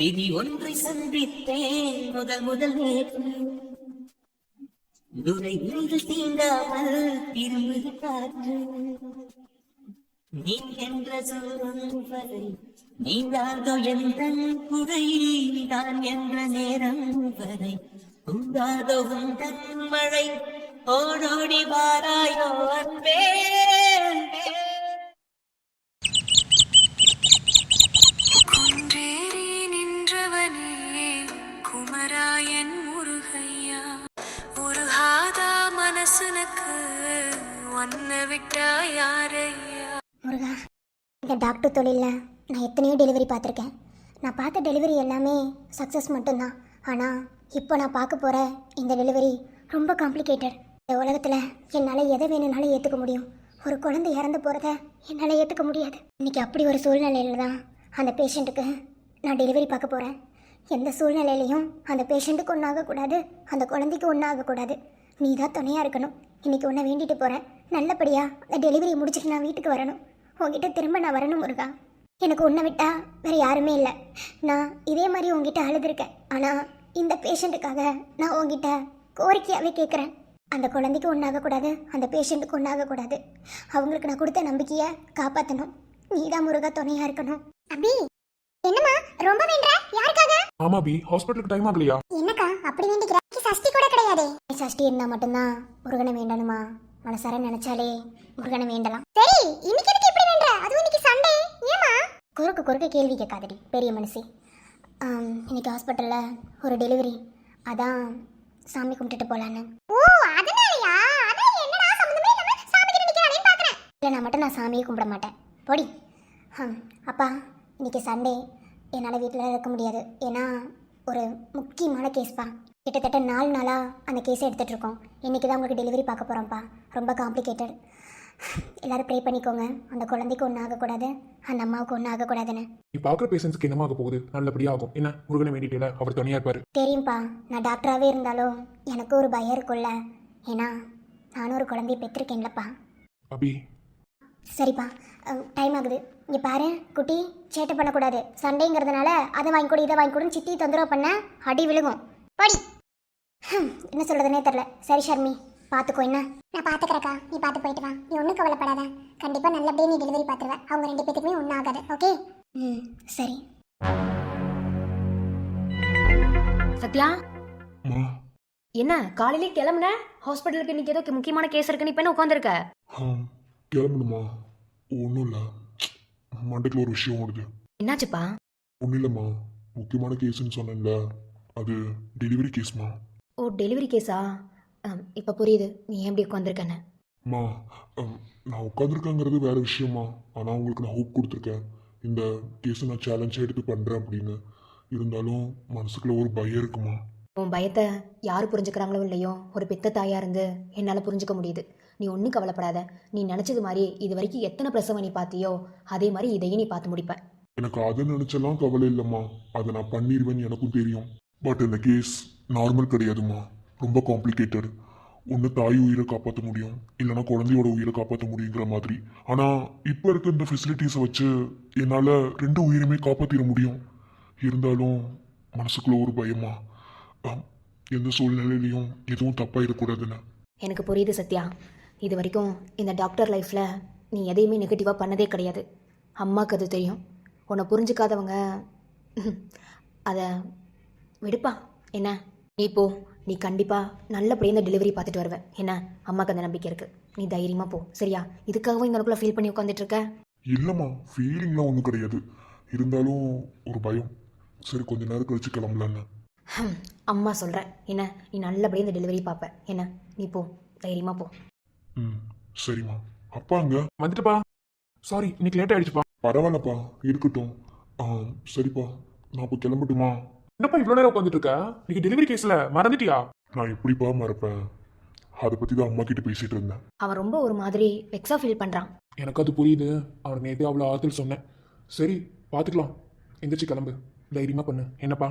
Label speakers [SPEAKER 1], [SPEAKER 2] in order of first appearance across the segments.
[SPEAKER 1] விதி ஒன்றை சந்தித்தேன் முதல் முதல் நேற்று துரை நீங்கள் தீண்டாமல் திரும்புது காற்று நீ என்ற சொல்லும் வரை நீங்காதோ எந்த குறை நான் என்ற நேரம் வரை உண்டாதோ உந்தன் மழை ஓடோடி வாராயோ அன்பே அன்பே.
[SPEAKER 2] குன்றேறி நின்றவனே குமராயன் முருகையா உருகாதா மனசுனக்கு ஒன்ன விட்டா யாரையா.
[SPEAKER 3] முருகா, இந்த டாக்டர் தொழிலில் நான் எத்தனையோ டெலிவரி பார்த்துருக்கேன். நான் பார்த்த டெலிவரி எல்லாமே சக்ஸஸ் மட்டும்தான். ஆனால் இப்போ நான் பார்க்க போகிற இந்த டெலிவரி ரொம்ப காம்ப்ளிகேட்டட். இந்த உலகத்தில் என்னால் எதை வேணும்னாலும் ஏற்றுக்க முடியும். ஒரு குழந்தை இறந்து போகிறத என்னால் ஏற்றுக்க முடியாது. இன்றைக்கி அப்படி ஒரு சூழ்நிலையில் தான் அந்த பேஷண்ட்டுக்கு நான் டெலிவரி பார்க்க போகிறேன். எந்த சூழ்நிலையிலையும் அந்த பேஷண்ட்டுக்கு ஒன்றாகக்கூடாது, அந்த குழந்தைக்கு ஒன்றாகக்கூடாது. நீ தான் துணையாக இருக்கணும். இன்றைக்கி ஒன்றை வேண்டிட்டு போகிறேன். நல்லபடியாக அந்த டெலிவரியை முடிச்சுட்டு நான் வீட்டுக்கு வரணும். உங்ககிட்ட திரும்ப நான் வரணும் முருகா. எனக்கு உன்னை விட்டா வேறு யாருமே இல்லை. நான் இதே மாதிரி உங்ககிட்ட அழுதுருக்கேன். ஆனால் இந்த பேஷண்ட்டுக்காக நான் உங்ககிட்ட கோரிக்கையாகவே கேட்குறேன். அந்த குழந்தைக்கு ஒன்றாகக்கூடாது, அந்த பேஷண்ட்டுக்கு ஒன்றாகக்கூடாது. அவங்களுக்கு நான் கொடுத்த நம்பிக்கையை காப்பாற்றணும். நீ தான் முருகா துணையாக இருக்கணும். அபி, என்னம்மா ரொம்ப வேண்டற? யாருக்காக?
[SPEAKER 4] ஆமா பி, ஹாஸ்பிட்டலுக்கு டைம் ஆகலையா?
[SPEAKER 3] என்னக்கா அப்படி வேண்டிக்கிற? சஷ்டி கூட கிடையாது. சஷ்டி இருந்தா மட்டும்தான் முருகனை வேண்டணுமா? மனசார நினைச்சாலே முருகனை வேண்டலாம். சரி, இன்னைக்கு எதுக்கு இப்படி வேண்டற? அதுவும் இன்னைக்கு சண்டே. ஏமா குறுக்கு கேள்வி கேட்காதடி பெரிய மனுஷி. இன்னைக்கு ஹாஸ்பிட்டலில் ஒரு டெலிவரி, அதான் சாமி கும்பிட்டுட்டு போகலான்னு. ஓ, அதனாலயா? அதான் என்னடா சம்பந்தமே இல்லாம சாமி கிட்ட நிக்கறேன்னு பார்க்கறேன். இல்லை, நான் மட்டும் நான் சாமியே கும்பிட மாட்டேன். போடி. அப்பா, இன்னைக்கு சண்டே, என்னால் வீட்டில் இருக்க முடியாது. ஏன்னா ஒரு முக்கியமான கேஸ்ப்பா. கிட்டத்தட்ட 4 நாளாக அந்த கேஸை எடுத்துகிட்டு இருக்கோம். இன்றைக்கி தான் உங்களுக்கு டெலிவரி பார்க்க போகிறோம்ப்பா. ரொம்ப காம்ப்ளிகேட்டட். எல்லோரும் ப்ரே பண்ணிக்கோங்க. அந்த குழந்தைக்கு ஒன்றும் ஆகக்கூடாது, அந்த அம்மாவுக்கு ஒன்றும் ஆகக்கூடாதுன்னு.
[SPEAKER 4] நீ பார்க்குற பேஷண்ட்ஸ்க்கு என்னமாக போகுது? நல்லபடியாக ஆகும். என்ன முருகனை வேண்டிட்டே அவர் துணையாக இருப்பார்.
[SPEAKER 3] தெரியும்ப்பா, நான் டாக்டராகவே இருந்தாலும் எனக்கு ஒரு பயம் இருக்குல்ல. ஏன்னா நானும் ஒரு குழந்தைய பெற்றிருக்கேன்லப்பா.
[SPEAKER 4] அபி,
[SPEAKER 3] சரிப்பா, டைம் ஆகுது. இங்கே பாரு குட்டி, சேட்டை பண்ணக்கூடாது. சண்டேங்கிறதுனால அதை வாங்கி கொடு, இதை வாங்கி கொடுன்னு சித்தி தொந்தரவு பண்ண அடி விழுகும். படி. என்ன சொல்கிறதுனே தெரில. சரி ஷர்மி, பார்த்துக்கோ. என்ன, நான் பார்த்துக்கிறக்கா, நீ பார்த்து போயிட்டு வா. நீ ஒன்றும் கவலைப்படாத. கண்டிப்பாக நல்லபடியாக நீ டெலிவரி பார்த்துருவேன். அவங்க 2 பேத்துக்குமே ஒன்றும் ஆகாது. ஓகே? சரி.
[SPEAKER 5] சத்யா,
[SPEAKER 4] மா,
[SPEAKER 5] என்ன காலையிலே கிளம்புன? ஹாஸ்பிட்டலுக்கு இன்னைக்கு ஏதோ முக்கியமான கேஸ் இருக்குன்னு இப்போ என்ன உட்காந்துருக்க?
[SPEAKER 4] கிளம்பணுமா? ஒன்றும் இல்லை, மண்டைக்குள்ள ஒரு விஷயம் ஓடுது.
[SPEAKER 5] என்னாச்சுப்பா?
[SPEAKER 4] ஒன்றும் இல்லைம்மா, முக்கியமான கேஸ்ன்னு சொன்னேன்ல, அது டெலிவரி கேஸ்மா.
[SPEAKER 5] ஓ, டெலிவரி கேஸா? இப்போ புரியுது நீ ஏன் இப்படி உட்காந்துருக்கேன்னு.
[SPEAKER 4] மா, நான் உட்காந்துருக்கேங்கிறது வேற விஷயமா. ஆனால் உங்களுக்கு நான் ஹோப் கொடுத்துருக்கேன், இந்த கேஸை நான் சேலஞ்சாக எடுத்து பண்ணுறேன் அப்படின்னு. இருந்தாலும் மனசுக்குள்ள ஒரு பயம் இருக்குமா.
[SPEAKER 5] உன் பயத்தை யார் புரிஞ்சுக்கிறாங்களோ இல்லையோ, ஒரு பெத்த தாயாக இருந்து என்னால் புரிஞ்சுக்க முடியுது. நீ ஒன்றும் கவலைப்படாத. நீ நினச்சது மாதிரி இது வரைக்கும் எத்தனை பிரசவம் நீ பார்த்தியோ அதே மாதிரி இதையும் நீ பார்த்து முடிப்ப.
[SPEAKER 4] எனக்கு அதை நினச்செல்லாம் கவலை இல்லைம்மா, அதை நான் பண்ணிடுவேன்னு எனக்கும் தெரியும். பட் இந்த கேஸ் நார்மல் கிடையாதுமா, ரொம்ப காம்ப்ளிகேட்டட். ஒன்று தாய் உயிரை காப்பாற்ற முடியும், இல்லைனா குழந்தையோட உயிரை காப்பாற்ற முடியுங்கிற மாதிரி. ஆனால் இப்போ இருக்க இந்த ஃபெசிலிட்டிஸை வச்சு என்னால் 2 உயிருமே காப்பாற்றிட முடியும். இருந்தாலும் மனசுக்குள்ள ஒரு பயமா, எந்த சூழ்நிலையிலையும் எதுவும் தப்பாயிடக்கூடாதுன்னு.
[SPEAKER 5] எனக்கு புரியுது சத்யா. இது வரைக்கும் இந்த டாக்டர் லைஃப்பில் நீ எதையுமே நெகட்டிவாக பண்ணதே கிடையாது. அம்மாவுக்கு அது தெரியும். உன்னை புரிஞ்சுக்காதவங்க அதை விடுப்பா. என்ன, நீ போ. நீ கண்டிப்பாக நல்லபடியாக இந்த டெலிவரி பார்த்துட்டு வருவேன். என்ன, அம்மாவுக்கு அந்த நம்பிக்கை இருக்குது. நீ தைரியமாக போ, சரியா? இதுக்காகவும் இந்த அளவுக்குள்ள ஃபீல் பண்ணி உட்காந்துட்டு இருக்க?
[SPEAKER 4] இல்லைம்மா, ஃபீலிங்லாம் ஒன்றும் கிடையாது. இருந்தாலும் ஒரு பயம். சரி, கொஞ்ச நேரம் கழிச்சு கிளம்பலான்னு.
[SPEAKER 5] அம்மா சொல்கிறேன். என்ன, நீ நல்லபடியாக இந்த டெலிவரி பார்ப்ப. என்ன, நீ போ, தைரியமாக போ.
[SPEAKER 4] சரிம்மா. அப்பா அங்க
[SPEAKER 6] வந்துட்டுப்பா. சாரி, இன்னைக்கு லேட் ஆயிடுச்சுப்பா.
[SPEAKER 4] பரவாயில்லப்பா, இருக்கட்டும். சரிப்பா, நான் இப்போ கிளம்பட்டுமா?
[SPEAKER 6] என்னப்பா இவ்வளோ நேரம் உட்காந்துட்டு இருக்க? இன்னைக்கு டெலிவரி கேஸ்ல மறந்துட்டியா?
[SPEAKER 4] நான் எப்படிப்பா மறப்பேன்? அதை பற்றி தான் அம்மா கிட்ட பேசிட்டு இருந்தேன்.
[SPEAKER 5] அவன் ரொம்ப ஒரு மாதிரி வெக்ஸாக ஃபீல் பண்ணுறான்.
[SPEAKER 6] எனக்கு அது புரியுது. அவனுக்கு நேற்று அவ்வளோ ஆறுதல் சொன்னேன். சரி, பார்த்துக்கலாம். எந்திரிச்சு கிளம்பு, தைரியமாக பண்ணு. என்னப்பா?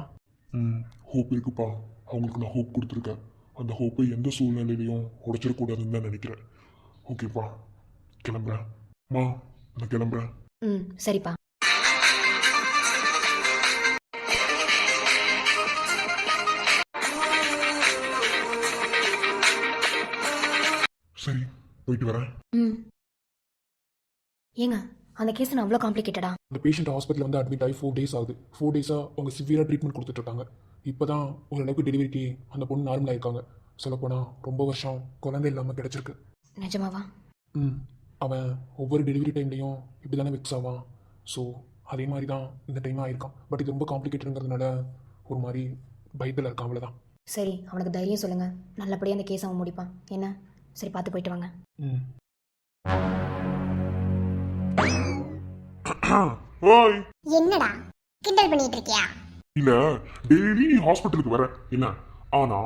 [SPEAKER 4] ஹோப் இருக்குப்பா. அவங்களுக்கு நான் ஹோப் கொடுத்துருக்கேன். அந்த ஹோப்பை எந்த சூழ்நிலையிலையும் உடைச்சிடக்கூடாதுன்னு தான் நினைக்கிறேன். ஓகேப்பா, கிளம்புறேன். மா, நான் கிளம்புறேன்.
[SPEAKER 5] சரிப்பா.
[SPEAKER 4] போயிட்டு வரேன்.
[SPEAKER 5] ம். ஏங்க அந்த கேஸ் நான் அவ்வளோ காம்ப்ளிகேட்டடா?
[SPEAKER 6] அந்த பேஷண்ட் ஹாஸ்பிட்டலில் வந்து அட்மிட் ஆகி 4 days ஆகுது. 4 days அவங்க சிவியராக ட்ரீட்மெண்ட் கொடுத்துட்ருக்காங்க. இப்போ தான் ஓரளவுக்கு டெலிவரிக்கு அந்த பொண்ணு நார்மல் ஆயிருக்காங்க. சொல்லப்போனால் ரொம்ப வருஷம் குழந்தை இல்லாமல் கிடச்சிருக்கு.
[SPEAKER 5] நிஜமாவா?
[SPEAKER 6] அவன் ஒவ்வொரு டெலிவரி டைம்லேயும் இப்படி தானே விக்ஸ் ஆவான். ஸோ அதே மாதிரி தான் இந்த டைம் ஆயிருக்கான். பட் இது ரொம்ப காம்ப்ளிகேட்டடுங்கிறதுனால ஒரு மாதிரி பயத்தில் இருக்கான், அவ்வளோதான்.
[SPEAKER 5] சரி, அவனுக்கு தைரியம் சொல்லுங்க. நல்லபடியாக அந்த கேஸ் அவன் முடிப்பான். என்ன? சரி, பார்த்து போயிட்டு வாங்க.
[SPEAKER 4] ஓய்,
[SPEAKER 3] என்னடா கிண்டல் பண்ணிட்டு இருக்கியா?
[SPEAKER 4] இல்ல டெய்லி நீ ஹாஸ்பிட்டலுக்கு வர என்ன, ஆனா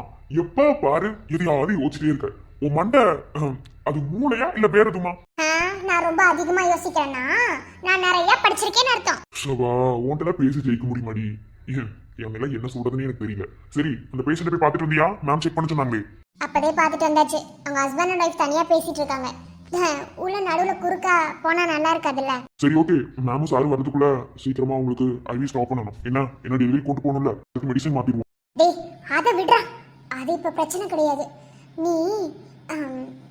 [SPEAKER 4] எப்ப பாரு எதையாவது யோசிச்சிட்டே இருக்க. உன் மண்டை அது மூளையா இல்ல வேற எதுமா?
[SPEAKER 3] நான் ரொம்ப அதிகமா யோசிக்கிறேன்னா நான் நிறைய படிச்சிருக்கேன்னு அர்த்தம்.
[SPEAKER 4] சவா உன்கிட்ட பேசி ஜெயிக்க முடியுமாடி? என் மேல என்ன சொல்றதுன்னு எனக்கு தெரியல. சரி, அந்த பேஷண்ட போய் பாத்துட்டு வந்தியா? மேம் செக் பண்ண சொன்னாங்களே.
[SPEAKER 3] அப்பதே பார்த்துட்டு வந்தாச்சு. அவங்க ஹஸ்பண்ட் அண்ட் ஒய்ஃப் தனியா பேசிட்டு இருக்காங்க. உள்ள நடுவுல குறுக்கா போனா நல்லா இருக்காதுல்ல.
[SPEAKER 4] சரி, ஓகே. மேமும் சாரும் வரதுக்குள்ள சீக்கிரமா உங்களுக்கு ஐவி ஸ்டாப் பண்ணணும். என்ன டெலிவரி கொண்டு போகணும்ல, அதுக்கு மெடிசன் மாத்திடுவோம்.
[SPEAKER 3] டேய் அதை விடுறா, அது இப்ப பிரச்சனை கிடையாது. நீ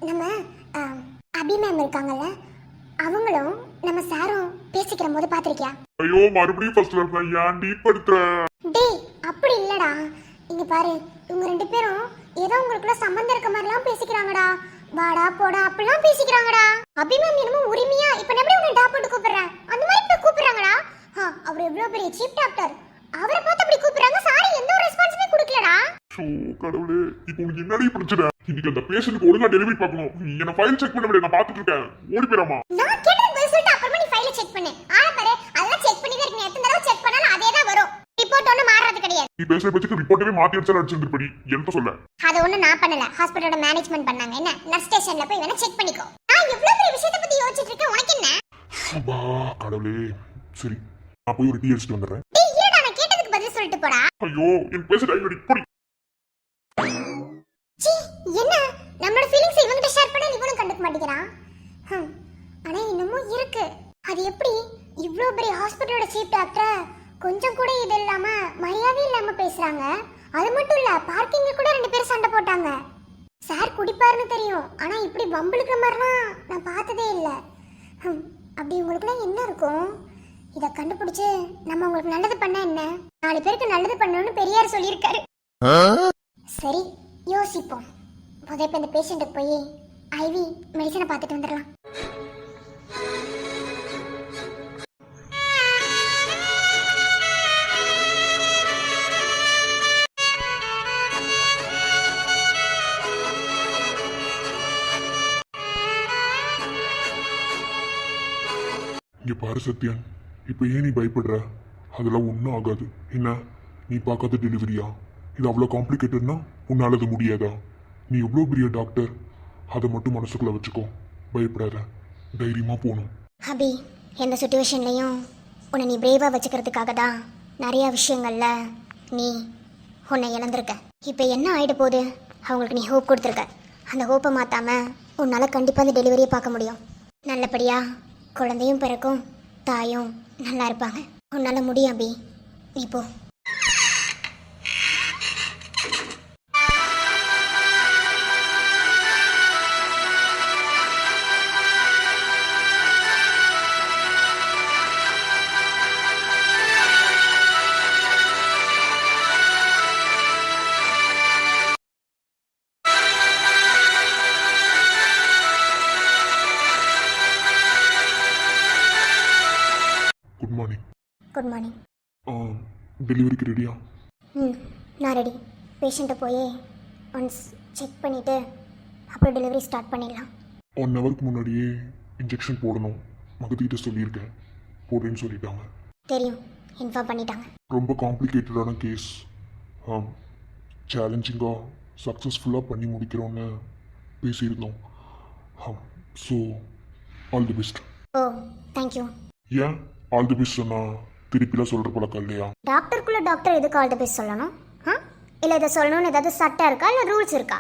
[SPEAKER 3] நம்ம அபி மேம் இருக்காங்கல்ல, அவங்களும் நம்ம சாரும் பேசிக்கிற போது பாத்திருக்கியா?
[SPEAKER 4] ஐயோ, மறுபடியும் ஃபர்ஸ்ட்ல இருக்க ஏன்டி படுத்துற?
[SPEAKER 3] டேய் அப்படி இல்லடா, இங்க பாரு, இவங்க ரெண்டு பேரும் ஏதோ உங்களுக்குள்ள சம்பந்தம் இருக்க மாதிரிலாம் பேசிக்கிறாங்கடா. வாடா போடா அப்படிலாம் பேசிக்கிறாங்கடா. அபி மேம் என்னமோ உரிமையா இப்ப நான் எப்படி உன்னை டாக்டர் கூப்பிடுறேன் அந்த மாதிரி இப்ப கூப்பிடுறாங்கடா. அவர் எவ்வளவு பெரிய சீஃப் டாக்டர், அவரை பார்த்து அப்படி கூப்பிடுறாங்க. சாரி எந்த ஒரு ரெஸ்பான்ஸுமே கொடுக்கலடா.
[SPEAKER 4] கடவுளே, இப்போ உனக்கு என்னடி பிரச்சனை? இன்னைக்கு அந்த பேஷண்ட்க்கு ஒழுங்கா டெலிவரி பார்க்கணும். நீ என்ன ஃபைல் செக் பண்ண முடியாது, நான் பாத்துட்டு இருக்கேன். ஓடி போயிராமா.
[SPEAKER 3] நான் கேட்டது போய் சொல்லிட்டு அப்புறமா நீ ஃபைலை செக் பண்ணு. ஆள பாரு, அதெல்லாம் செக் பண்ணி தான் இருக்கு. எத்தனை தடவை செக் பண்ணாலும் அதே தான் வரும். ரிப்போர்ட் ஒண்ணு மாறது கிடையாது.
[SPEAKER 4] நீ பேசுற பட்சத்துக்கு ரிப்போர்ட்டவே மாத்தி அடிச்சாலும் அடிச்சிருந்துப்படி. என்ன சொல்ல?
[SPEAKER 3] அது ஒண்ணு நான் பண்ணல, ஹாஸ்பிடலோட மேனேஜ்மென்ட் பண்ணாங்க. என்ன நர்ஸ் ஸ்டேஷன்ல போய் வேணா செக் பண்ணிக்கோ. நான் இவ்வளவு பெரிய விஷயத்தை பத்தி யோசிச்சிட்டு இருக்கேன், உனக்கு என்ன?
[SPEAKER 4] சுபா கடவுளே. சரி, நான் போய் ஒரு டீ அடிச்சிட்டு வந்துடுறேன்.
[SPEAKER 3] டேய் ஏடா, நான் கேட்டதுக்கு பதில் சொல்லிட்டு போடா.
[SPEAKER 4] ஐயோ, என் பேச டைவடி போடி.
[SPEAKER 3] சீ, என்ன நம்மளோட ஃபீலிங்ஸ் இவங்கிட்ட ஷேர் பண்ண இவனும் கண்டுக்க மாட்டேங்கிறான். ஆனா இன்னமும் இருக்கு. அது எப்படி இவ்ளோ பெரிய ஹாஸ்பிடலோட சீஃப் டாக்டர் கொஞ்சம் கூட இது இல்லாம மரியாதை இல்லாம பேசுறாங்க? அது மட்டும் இல்ல, பார்க்கிங்ல கூட ரெண்டு பேரும் சண்டை போட்டாங்க. சார் குடிப்பாருன்னு தெரியும், ஆனா இப்படி வம்பிழுக்கிற மாதிரிலாம் நான் பார்த்ததே இல்ல. அப்படி உங்களுக்குலாம் என்ன இருக்கும்? இத கண்டுபிடிச்சு நம்ம உங்களுக்கு நல்லது பண்ண என்ன? 4 பேருக்கு நல்லது பண்ணணும்னு பெரியார் சொல்லியிருக்காரு. சரி, யோசிப்போம். முதல்ல இப்போ இந்த பேஷண்ட்டுக்கு போய் ஐவி மெடிசனை பார்த்துட்டு வந்துடலாம்.
[SPEAKER 4] இங்க பாரு சத்யன், இப்போ ஏன் நீ பயப்படுற? அதெல்லாம் ஒன்றும் ஆகாது. என்ன, நீ பார்க்காத டெலிவரியா? இது அவ்வளோ காம்ப்ளிகேட்டட்னா உன்னால அது முடியாதா? நீ எவ்வளோ பெரிய டாக்டர், அதை மட்டும் மனசுக்குள்ள வச்சுக்கோ. பயப்படாத, தைரியமா போகணும்.
[SPEAKER 3] அபி, எந்த சுச்சுவேஷன்லையும் உன்னை நீ பிரேவாக வச்சுக்கிறதுக்காக தான் நிறையா விஷயங்கள்ல நீ உன்னை இழந்திருக்க. இப்போ என்ன ஆகிட போகுது? அவங்களுக்கு நீ ஹோப் கொடுத்துருக்க. அந்த ஹோப்பை மாற்றாம உன்னால் கண்டிப்பாக அந்த டெலிவரியை பார்க்க முடியும். நல்லபடியாக குழந்தையும் பிறக்கும், தாயும் நல்லா இருப்பாங்க. உன்னால் முடியும் அபி, நீ போ.
[SPEAKER 4] Good morning.
[SPEAKER 3] Good morning.
[SPEAKER 4] டெலிவரிக்கு ரெடியா?
[SPEAKER 3] நான் ரெடி. பேஷண்ட்டை போய் ஒன்ஸ் செக் பண்ணிவிட்டு அப்புறம் டெலிவரி ஸ்டார்ட் பண்ணிடலாம்.
[SPEAKER 4] 1 ஹவருக்கு முன்னாடியே இன்ஜெக்ஷன் போடணும். மகத்திட்ட சொல்லியிருக்கேன், போடுறேன்னு சொல்லிட்டாங்க.
[SPEAKER 3] தெரியும், இன்ஃபார்ம் பண்ணிட்டாங்க.
[SPEAKER 4] ரொம்ப காம்ப்ளிகேட்டடான கேஸ். சேலஞ்சிங்காக சக்ஸஸ்ஃபுல்லாக பண்ணி முடிக்கிறோன்னு பேசியிருந்தோம். So all the best.
[SPEAKER 3] Oh, thank you.
[SPEAKER 4] ஏன் ஆல் தி பெஸ்ட் சொன்னா திருப்பிலாம் சொல்கிற பழக்கம் இல்லையா?
[SPEAKER 3] டாக்டருக்குள்ள டாக்டர் எதுக்கு ஆல் தி பெஸ்ட் சொல்லணும்? இல்லை இதை சொல்லணும்னு ஏதாவது சட்டம் இருக்கா, இல்லை ரூல்ஸ் இருக்கா?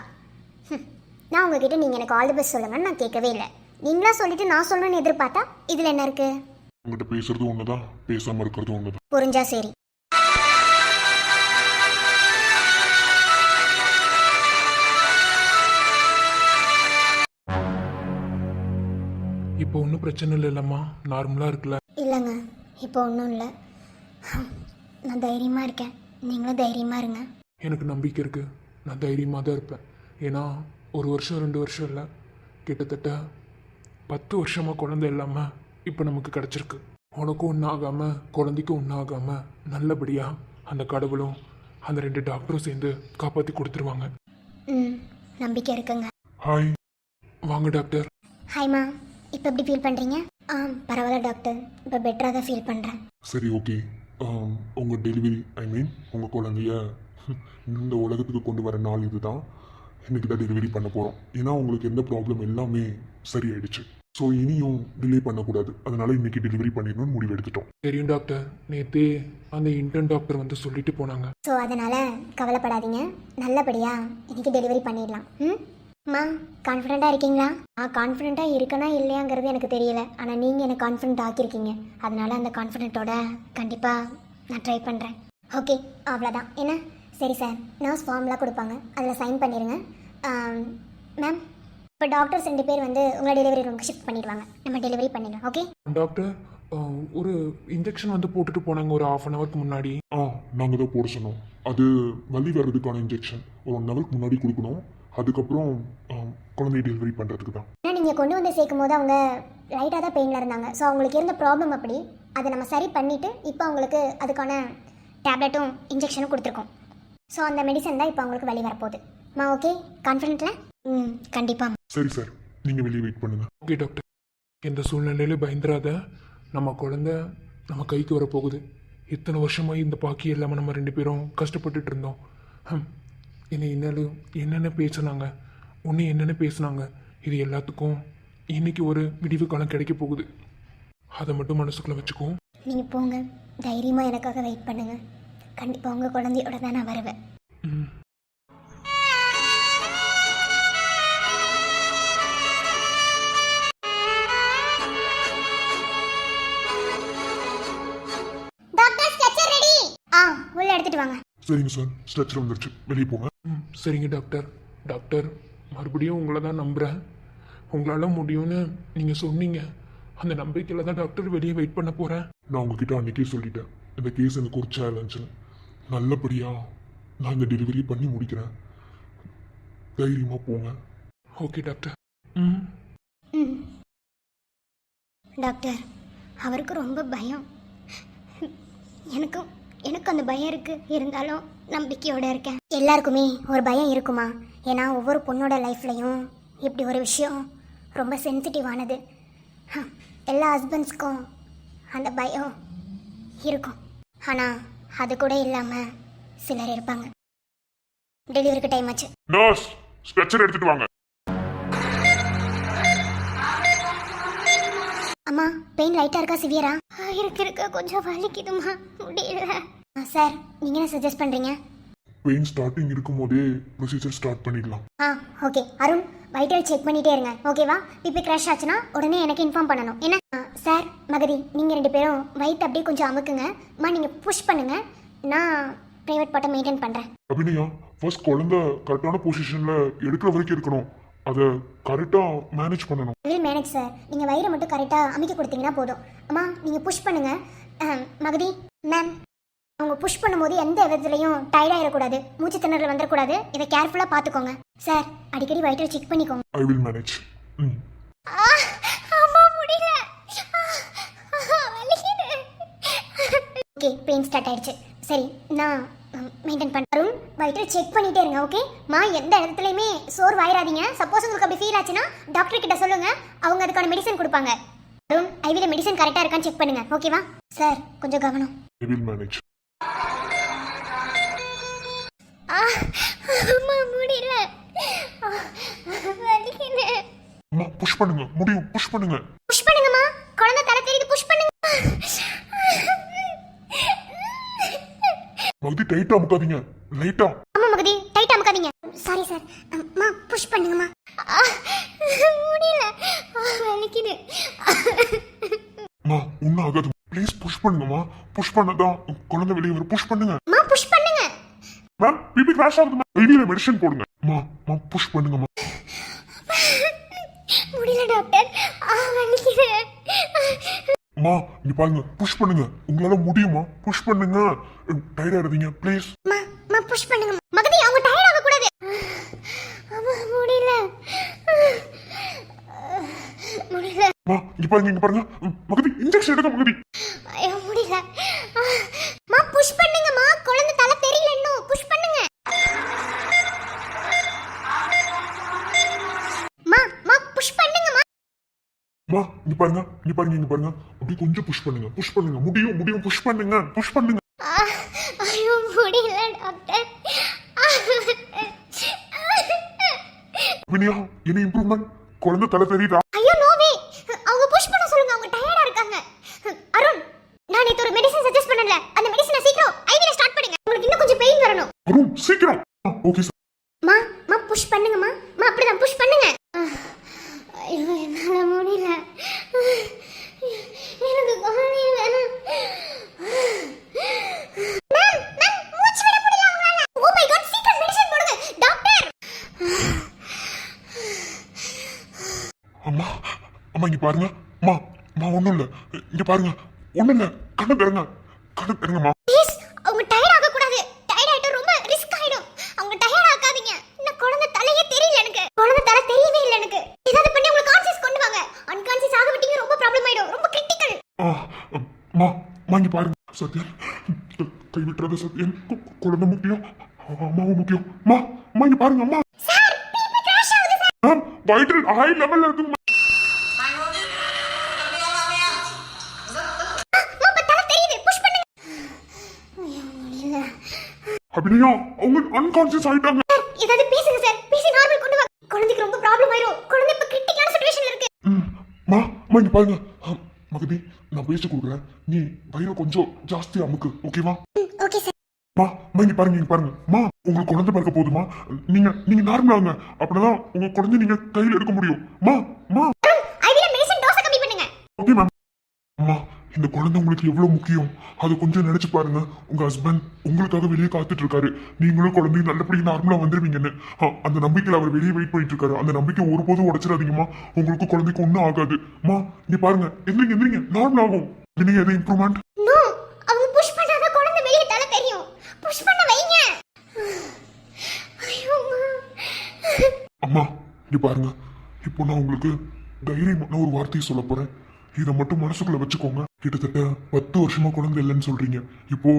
[SPEAKER 3] நான் உங்ககிட்ட நீங்கள் எனக்கு ஆல் தி பெஸ்ட் சொல்லுங்கன்னு நான் கேட்கவே இல்லை. நீங்களா சொல்லிட்டு நான் சொல்லணும்னு எதிர்பார்த்தா இதில் என்ன இருக்கு?
[SPEAKER 4] உங்கள்கிட்ட பேசுறது ஒன்று தான், பேசாமல் இருக்கிறது ஒன்று தான்.
[SPEAKER 3] புரிஞ்சா சரி.
[SPEAKER 6] இப்போ ஒன்றும் பிரச்சனை இல்லைல்லம்மா, நார்மலாக இருக்குல்ல?
[SPEAKER 3] இல்லைங்க, இப்போ ஒன்றும் இல்லை. நான் தைரியமாக இருக்கேன், நீங்களும் தைரியமாக இருங்க.
[SPEAKER 6] எனக்கு நம்பிக்கை இருக்குது, நான் தைரியமாக தான் இருப்பேன். ஏன்னா 1 வருஷம் 2 வருஷம் இல்லை, கிட்டத்தட்ட 10 வருஷமாக குழந்தை இல்லாமல் இப்போ நமக்கு கிடச்சிருக்கு. உனக்கும் ஒன்றும் ஆகாமல் குழந்தைக்கும் ஒன்றும் ஆகாமல் நல்லபடியாக அந்த கடவுளும் அந்த 2 டாக்டரும் சேர்ந்து காப்பாற்றி கொடுத்துருவாங்க.
[SPEAKER 3] ம், நம்பிக்கை இருக்குங்க.
[SPEAKER 6] ஹாய், வாங்க டாக்டர்.
[SPEAKER 3] ஹாய்மா, இப்போ எப்படி ஃபீல் பண்ணுறீங்க? பரவாயில்ல டாக்டர், இப்போ பெட்டராக தான் ஃபீல் பண்ணுறேன்.
[SPEAKER 4] சரி, ஓகே. உங்கள் டெலிவரி, ஐ மீன் உங்கள் குழந்தைய இந்த உலகத்துக்கு கொண்டு வர நாள் இதுதான். இன்னைக்கு தான் டெலிவரி பண்ண போகிறோம். ஏன்னா உங்களுக்கு எந்த ப்ராப்ளம் எல்லாமே சரியாயிடுச்சு. ஸோ இனியும் டிலே பண்ணக்கூடாது. அதனால இன்னைக்கு டெலிவரி பண்ணிடணும்னு முடிவு எடுத்துட்டோம்.
[SPEAKER 6] தெரியும் டாக்டர், நேற்று அந்த இன்டர்ன் டாக்டர் வந்து சொல்லிட்டு போனாங்க.
[SPEAKER 3] ஸோ அதனால் கவலைப்படாதீங்க, நல்லபடியாக இன்னைக்கு டெலிவரி பண்ணிடலாம். அம்மா, கான்ஃபிடெண்ட்டாக இருக்கீங்களா? கான்ஃபிடெண்ட்டாக இருக்கனா இல்லையாங்கிறது எனக்கு தெரியல, ஆனால் நீங்கள் எனக்கு கான்ஃபிடென்ட் ஆக்கியிருக்கீங்க. அதனால் அந்த கான்ஃபிடென்ட்டோட கண்டிப்பாக நான் ட்ரை பண்ணுறேன். ஓகே, அவ்வளோதான். என்ன? சரி சார், நர்ஸ் ஃபார்ம்லாம் கொடுப்பாங்க, அதில் சைன் பண்ணிடுங்க. மேம், இப்போ டாக்டர்ஸ் 2 பேர் வந்து உங்களை டெலிவரி ரூமுக்கு ஷிஃப்ட் பண்ணிடுவாங்க. நம்ம டெலிவரி பண்ணிடலாம். ஓகே
[SPEAKER 6] டாக்டர், ஒரு இன்ஜெக்ஷன் வந்து போட்டுட்டு போனாங்க ஒரு 1/2 ஹவருக்கு முன்னாடி.
[SPEAKER 4] நாங்கள் தான் போட சொன்னோம். அது வலி வர்றதுக்கான இன்ஜெக்ஷன் ஒரு 1 ஹவருக்கு முன்னாடி கொடுக்கணும். அதுக்கப்புறம் குழந்தைய டெலிவரி பண்ணுறதுக்கு தான்.
[SPEAKER 3] ஏன்னா நீங்கள் கொண்டு வந்து சேர்க்கும் போது அவங்க லைட்டாக தான் பெயினில் இருந்தாங்க. ஸோ அவங்களுக்கு இருந்த ப்ராப்ளம் அப்படி, அதை நம்ம சரி பண்ணிவிட்டு இப்போ அவங்களுக்கு அதுக்கான டேப்லெட்டும் இன்ஜெக்ஷனும் கொடுத்துருக்கோம். ஸோ அந்த மெடிசன் தான் இப்போ அவங்களுக்கு வழி வரப்போகுது. ஓகே, கான்ஃபிடென்ட்டில்? கண்டிப்பாக.
[SPEAKER 4] சரி சார், நீங்கள் வெளியே வெயிட் பண்ணுங்கள்.
[SPEAKER 6] ஓகே டாக்டர், எந்த சூழ்நிலையிலும் பயந்துராத. நம்ம குழந்தை நம்ம கைக்கு வரப்போகுது. இத்தனை வருஷமாக இந்த பாக்கி இல்லாமல் நம்ம 2 பேரும் கஷ்டப்பட்டுட்டு இருந்தோம். என்னென்ன பேசுனாங்க, என்னென்ன பேசுனாங்க, இது எல்லாத்துக்கும் இன்னைக்கு ஒரு விடிவு காலம் கிடைக்க போகுது. அதை மட்டும் மனசுக்குள்ளே வச்சுக்குவோம்.
[SPEAKER 3] நீங்கள் போங்க, தைரியமாக எனக்காக வெயிட் பண்ணுங்கள். கண்டிப்பாக உங்கள் குழந்தையோட தான் நான் வருவேன். உள்ள எடுத்துட்டு வாங்க.
[SPEAKER 4] சரிங்க சார், ஸ்ட்ரெச்சர் வந்துருச்சு, வெளியே போங்க.
[SPEAKER 6] சரிங்க டாக்டர். டாக்டர், மறுபடியும் உங்களை தான் நம்புகிறேன். உங்களால் முடியும்னு நீங்கள் சொன்னீங்க. அந்த நம்பிக்கையில் தான் டாக்டர் வெளியே வெயிட் பண்ண போகிறேன்.
[SPEAKER 4] நான் உங்ககிட்ட அன்றைக்கே சொல்லிட்டேன், இந்த கேஸ் எனக்கு ஒரு சேலஞ்சுன்னு. நல்லபடியாக நான் இந்த டெலிவரி பண்ணி முடிக்கிறேன். தைரியமாக போங்க.
[SPEAKER 6] Okay doctor.
[SPEAKER 3] டாக்டர், அவருக்கு ரொம்ப பயம். எனக்கும் அந்த பயம் இருக்குது. இருந்தாலும் நம்பிக்கையோடு இருக்கேன். எல்லாருக்குமே ஒரு பயம் இருக்குமா? ஏன்னா ஒவ்வொரு பொண்ணோட லைஃப்லையும் இப்படி ஒரு விஷயம் ரொம்ப சென்சிட்டிவானது. எல்லா ஹஸ்பண்ட்ஸ்க்கும் அந்த பயம் இருக்கும். ஆனால் அது கூட இல்லாமல் சிலர் இருப்பாங்க. டெலிவரிக்கு டைம் ஆச்சு.
[SPEAKER 4] நர்ஸ், ஸ்ட்ரெச்சர் எடுத்துட்டு வாங்க.
[SPEAKER 3] அம்மா, பெயின் லைட்டாக இருக்கா, சிவியரா? இருக்கு, கொஞ்சம் வலிக்குதுமா, முடியல. சார், நீங்கள் என்ன சஜஸ்ட் பண்ணுறீங்க?
[SPEAKER 4] பெயின் ஸ்டார்டிங் இருக்கும் போதே ப்ரொசீஜர் ஸ்டார்ட் பண்ணிடலாம்.
[SPEAKER 3] ஓகே. அருண், வைட்டல் செக் பண்ணிட்டே இருங்க, ஓகேவா? பிபி கிராஷ் ஆச்சுன்னா உடனே எனக்கு இன்ஃபார்ம் பண்ணணும். என்ன? சார், மகதி, நீங்கள் 2 பேரும் வயிற்று அப்படியே கொஞ்சம் அமுக்குங்க. நீங்கள் புஷ் பண்ணுங்க, நான் ப்ரைவேட் பாட்டை மெயின்டைன் பண்ணுறேன்.
[SPEAKER 4] அபிநயா, ஃபர்ஸ்ட் குழந்தை கரெக்டான பொசிஷனில் எடுக்கிற வரைக்கும் இருக்கணும். அதை கரெக்டாக மேனேஜ் பண்ணணும்.
[SPEAKER 3] Will manage sir. நீங்கள் வயிறை மட்டும் கரெக்டாக அமைக்க கொடுத்தீங்கன்னா போதும். அம்மா, நீங்கள் புஷ் பண்ணுங்க. மகதி மேம், அவங்க புஷ் பண்ணும்போது எந்த விதத்துலையும் டயர்டாகிடக்கூடாது, மூச்சு திணறல் வந்துடக்கூடாது. இதை கேர்ஃபுல்லாக பார்த்துக்கோங்க சார். அடிக்கடி வயிற்றை செக் பண்ணிக்கோங்க.
[SPEAKER 4] I will manage.
[SPEAKER 3] அம்மா, முடியல. ஓகே, பெயின் ஸ்டார்ட் ஆயிடுச்சு. சரி, நான் மெயின்டைன் பண்ணுறோம். வயிற்று செக் பண்ணிட்டே இருங்க, ஓகே? எந்த இடத்துலையுமே சோறு வாயிராதீங்க. சப்போஸ் உங்களுக்கு அப்படி ஃபீல் ஆச்சுன்னா டாக்டர் கிட்ட சொல்லுங்க, அவங்க அதுக்கான மெடிசன் கொடுப்பாங்க. அருண், ஐவில மெடிசன் கரெக்டாக இருக்கான்னு செக் பண்ணுங்க, ஓகேவா? சார், கொஞ்சம் கவனம்.
[SPEAKER 4] I will manage.
[SPEAKER 3] அம்மா, முடியல, வலிக்குது.
[SPEAKER 4] அம்மா, புஷ் பண்ணுங்க, முடியும், புஷ் பண்ணுங்க.
[SPEAKER 3] புஷ் பண்ணுங்கம்மா, குழந்தை தலை தெரியுது, புஷ் பண்ணுங்க.
[SPEAKER 4] மகதி, டைட்டா அமுக்காதீங்க, லைட்டா.
[SPEAKER 3] ஆமா மகதி, டைட்டா அமுக்காதீங்க. Sorry sir. அம்மா, புஷ் பண்ணுங்கம்மா. முடியல, வலிக்குது.
[SPEAKER 4] அம்மா, ஒன்றும் ஆகாது, ப்ளீஸ் புஷ் பண்ணுங்கம்மா. புஷ் பண்ணதான் குழந்தை வெளியே வரும். புஷ் பண்ணுங்க.
[SPEAKER 3] அம்மா, புஷ் பண்ணுங்க.
[SPEAKER 4] மேம், பிபி கிராஷ் ஆகுது. ஐவியில மெடிசன் போடுங்க. அம்மா, புஷ் பண்ணுங்கம்மா.
[SPEAKER 3] முடியல டாக்டர் வலிக்குது.
[SPEAKER 4] அம்மா இங்க பாருங்க, புஷ் பண்ணுங்க. உங்களால முடியுமா? புஷ் பண்ணுங்க. டயர்ட் ஆயிடுறீங்க ப்ளீஸ்.
[SPEAKER 3] மா புஷ் பண்ணுங்க மகதி, அவங்க டயர்ட் ஆக கூடாது. அம்மா முடியல முடியல.
[SPEAKER 4] அம்மா இங்க பாருங்க, இங்க பாருங்க. மகதி இன்ஜெக்ஷன் எடுக்க மகதி.
[SPEAKER 3] ஐயோ முடியல. மா புஷ் பண்ணுங்கம்மா, குழந்தை தலை தெரியல இன்னும். புஷ் பண்ணுங்க. மா புஷ் பண்ணுங்கம்மா.
[SPEAKER 4] அம்மா இங்க பாருங்க, இங்க பாருங்க, இங்க பாருங்க. அப்படி கொஞ்சம் புஷ் பண்ணுங்க, புஷ் பண்ணுங்க. முடியும் முடியும், புஷ் பண்ணுங்க, புஷ் பண்ணுங்க.
[SPEAKER 3] ஐயோ முடியல டாக்டர்.
[SPEAKER 4] வினியா என்ன இம்ப்ரூவ்மெண்ட்? குழந்தை தலை தெரியுதா?
[SPEAKER 3] ஐயோ நோவே, அவங்க புஷ் பண்ண சொல்லுங்க, அவங்க டயர்டா இருக்காங்க. அருண், நான் நேத்து ஒரு மெடிசன் சஜஸ்ட் பண்ணல, அந்த மெடிசனை சீக்கிரம் ஐவில ஸ்டார்ட் பண்ணுங்க. உங்களுக்கு இன்னும் கொஞ்சம் பெயின் வரணும்.
[SPEAKER 4] அருண் சீக்கிரம். Okay sir.
[SPEAKER 3] மா புஷ் பண்ணுங்கம்மா. அப்படிதான் புஷ் பண்ணுங்க. ஐயோ என்னால முடியல. எனக்கு குழந்தைய வேணும். மேம் மூச்சு விட முடியல உங்களால. ஓ மை காட், சீக்கிரம் மெடிசன் போடுங்க டாக்டர்.
[SPEAKER 4] அம்மா அம்மா இங்க பாருங்க. அம்மா ஒண்ணும் இல்ல, இங்க பாருங்க. ஒண்ணும் இல்ல, கண்ணு தருங்க, கண்ணு தருங்கம்மா.
[SPEAKER 3] ப்ளீஸ், அவங்க டயர்ட் ஆக கூடாது. டயர்ட் ஆயிட்டா ரொம்ப ரிஸ்க் ஆயிடும். அவங்க டயர்ட் ஆகாதீங்க. இன்னும் குழந்தை தலையே தெரியல எனக்கு. குழந்தை தலை தெரியவே இல்லை எனக்கு. ஏதாவது பண்ணி உங்களுக்கு கான்சியஸ் கொண்டு வாங்க. அன்கான்சியஸ் ஆக விட்டீங்க, ரொம்ப ப்ராப்ளம் ஆயிடும். ரொம்ப கிரிட்டிக்கல்.
[SPEAKER 4] அம்மா இங்க பாருங்க. சத்யன் கை விட்டுறத சத்யன். குழந்தை முக்கியம், அம்மாவும் முக்கியம். அம்மா இங்க பாருங்க. அம்மா
[SPEAKER 3] சார் பிபி கிராஷ் ஆகுது சார்.
[SPEAKER 4] மேம் வைட்டல் ஹை லெவல்ல இருக்கு.
[SPEAKER 3] தலை தெரியுது. புஷ் பண்ணுங்க. ஐயோ முடியல.
[SPEAKER 4] அபிநயா அவங்க அன்கான்சியஸ் ஆயிட்டாங்க.
[SPEAKER 3] ஏதாவது பேசுங்க சார். பேசி நார்மல் கொண்டு வாங்க. குழந்தைக்கு ரொம்ப ப்ராப்ளம் ஆயிடும். குழந்தை இப்ப கிரிட்டிக்கலான சிச்சுவேஷன்ல இருக்கு.
[SPEAKER 4] அம்மா இங்க பாருங்க. மகதி நான் பேசி கொடுக்குறேன், நீ வயிறு கொஞ்சம் ஜாஸ்தி அமுக்கு, ஓகேவா?
[SPEAKER 3] Okay sir.
[SPEAKER 4] அம்மா இங்க பாருங்க, இங்க பாருங்க. அம்மா உங்களுக்கு குழந்தை பிறக்க போதுமா? நீங்க நார்மல் ஆகுங்க, அப்படிதான் உங்க குழந்தை நீங்க கையில எடுக்க முடியும். அம்மா
[SPEAKER 3] ஐவில மெடிசன் டோஸ் கம்மி பண்ணுங்க.
[SPEAKER 4] Okay ma'am. அம்மா இந்த குழந்தை உங்களுக்கு எவ்வளவு முக்கியம் அது கொஞ்சம் நினைச்சு பாருங்க. உங்க ஹஸ்பண்ட் உங்களுக்காக வெளியே காத்துட்டு இருக்காரு. நீங்களும் குழந்தையும் நல்லபடியா நார்மலா வந்துருவீங்கன்னு அந்த நம்பிக்கையில அவர் வெளியே வெயிட் பண்ணிட்டு இருக்காரு. அந்த நம்பிக்கை ஒருபோதும் உடைச்சிடாதீங்கம்மா. உங்களுக்கு குழந்தைக்கு ஒன்றும் ஆகாது. அம்மா இங்க பாருங்க, எந்திரிங்க நார்மல் ஆகும். நீங்க எதை இம்ப்ரூவ்மெண்ட்?
[SPEAKER 3] நோ, அவங்க புஷ் பண்ணாத குழந்தை வெளிய தலை தெரியும். புஷ் பண்ண வைங்க. ஐயோ
[SPEAKER 4] அம்மா இங்க பாருங்க, இப்போ நான் உங்களுக்கு தைரியமான ஒரு வார்த்தையை சொல்ல போறேன். இதை மட்டும் மனசுக்குள்ள வச்சுக்கோங்க. கிட்டத்தட்ட 10 வருஷமா குழந்தை இல்லைன்னு சொல்றீங்க. இப்போ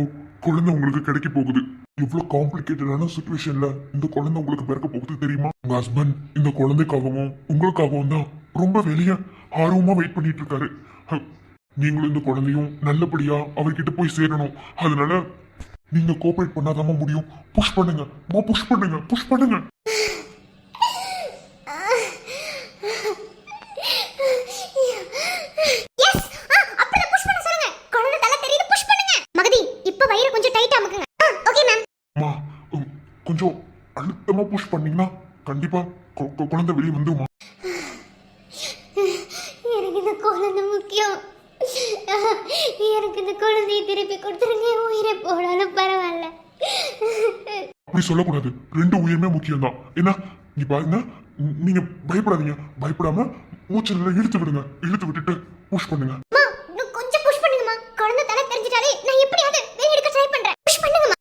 [SPEAKER 4] குழந்தை உங்களுக்கு கிடைக்க போகுது. இவ்வளவு காம்ப்ளிகேட்டடான சுச்சுவேஷன்ல இந்த குழந்தை உங்களுக்கு பிறக்க போகுது தெரியுமா? உங்க ஹஸ்பண்ட் இந்த குழந்தைக்காகவும் உங்களுக்காகவும் தான் ரொம்ப வெளியே ஆர்வமா வெயிட் பண்ணிட்டு இருக்காரு. நீங்களும் இந்த குழந்தையும் நல்லபடியா அவர்கிட்ட போய் சேரணும். அதனால நீங்க கோஆபரேட் பண்ணாதாம முடியும். புஷ் பண்ணுங்க, புஷ் பண்ணுங்க, புஷ் பண்ணுங்க.
[SPEAKER 3] எஸ், அப்படியே புஷ் பண்ண சொல்லுங்க. குழந்தை தலை தெரியுது. புஷ் பண்ணுங்க. மகதி, இப்ப வயிறு கொஞ்சம் டைட்டா அமுக்குங்க. Okay ma'am.
[SPEAKER 4] அம்மா கொஞ்சம் அழுத்தமா புஷ் பண்ணீங்கன்னா கண்டிப்பா குழந்தை வெளியே வந்துருமா?
[SPEAKER 3] எனக்கு இந்த குழந்தை முக்கியம். எனக்கு இந்த குழந்தையை திருப்பி கொடுத்துருங்க. உயிரை போனாலும் பரவாயில்ல.
[SPEAKER 4] அப்படி சொல்லக்கூடாது. 2 உயிருமே முக்கியம் தான். என்ன இங்க பாருங்க, நீங்க பயப்படாதீங்க. பயப்படாம மூச்சு நல்லா இழுத்து விடுங்க. இழுத்து விட்டுட்டு புஷ் பண்ணுங்க.
[SPEAKER 3] அம்மா, இன்னும் கொஞ்சம் புஷ் பண்ணுங்கம்மா. குழந்தை தலை தெரிஞ்சிட்டாலே நான் எப்படியாவது வெளிய எடுக்க ட்ரை பண்றேன். புஷ் பண்ணுங்கம்மா.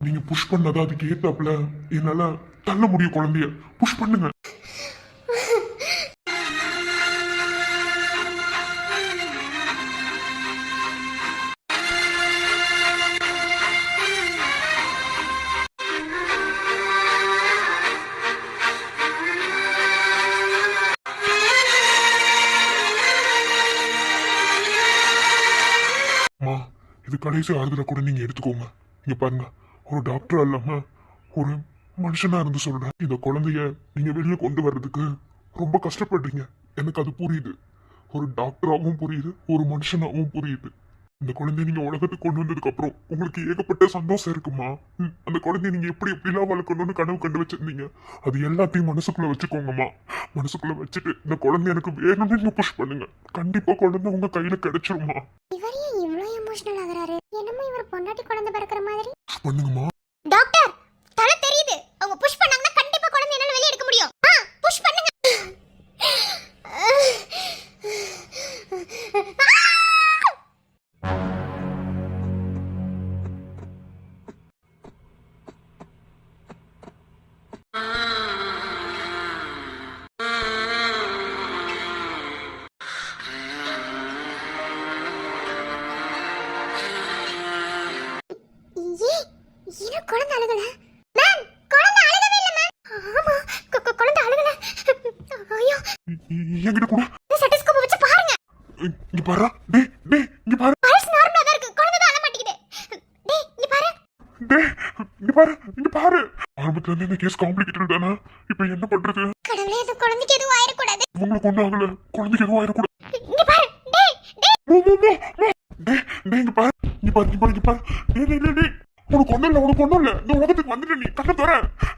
[SPEAKER 4] நீங்க புஷ் பண்ணாதான் அதுக்கு ஏத்தாப்புல என்னால தள்ள முடியும். குழந்தைய புஷ் பண்ணுங்க. இது கடைசி ஆறுதலை கூட நீங்க எடுத்துக்கோங்க. இங்க பாருங்க, ஒரு டாக்டர் இல்லாம ஒரு மனுஷனா இருந்து சொல்றேன். இந்த குழந்தைய நீங்க வெளியே கொண்டு வர்றதுக்கு ரொம்ப கஷ்டப்படுறீங்க. எனக்கு அது புரியுது. ஒரு டாக்டராகவும் புரியுது, ஒரு மனுஷனாகவும் புரியுது. இந்த குழந்தைய நீங்க உலகத்துக்கு கொண்டு வந்ததுக்கு அப்புறம் உங்களுக்கு ஏகப்பட்ட சந்தோஷம் இருக்குமா? அந்த குழந்தைய நீங்க எப்படிலாம் வளர்க்கணும்னு கனவு கண்டு வச்சிருந்தீங்க. அது எல்லாத்தையும் மனசுக்குள்ள வச்சுக்கோங்கம்மா. மனசுக்குள்ள வச்சுட்டு இந்த குழந்தை எனக்கு வேணும்னு நீங்க புஷ் பண்ணுங்க. கண்டிப்பா குழந்தை உங்க கையில கிடைச்சிருமா.
[SPEAKER 3] இவர் ஏன் இவ்ளோ எமோஷனல் ஆகுறாரு? என்னமோ இவர் பொண்டாட்டி குழந்தை பிறக்கிற மாதிரி.
[SPEAKER 4] புஷ் பண்ணுங்கம்மா.
[SPEAKER 3] டாக்டர், தலை தெரியுது. அவங்க புஷ் பண்ணாங்கன்னா கண்டிப்பா
[SPEAKER 4] இந்த கேஸ் காம்ப்ளிகேட்டட் தானே? இப்போ என்ன பண்றது?
[SPEAKER 3] கடவுளே, அந்த குழந்தைக்கு எதுவும் ஆயிடக்கூடாது.
[SPEAKER 4] உங்களுக்கு ஒன்றும் ஆகல, குழந்தைக்கு எதுவும் ஆயிடக்கூடாது.
[SPEAKER 3] இங்க பாரு, டேய் டேய்.
[SPEAKER 4] டேய் இங்க பாரு, இங்க பாரு, இங்க பாரு, இங்க பாரு. டேய் உனக்கு ஒண்ணும் இல்ல, உனக்கு ஒண்ணும் இல்ல. இந்த உலகத்துக்கு வந்துட்டு நீ கண்ண தர.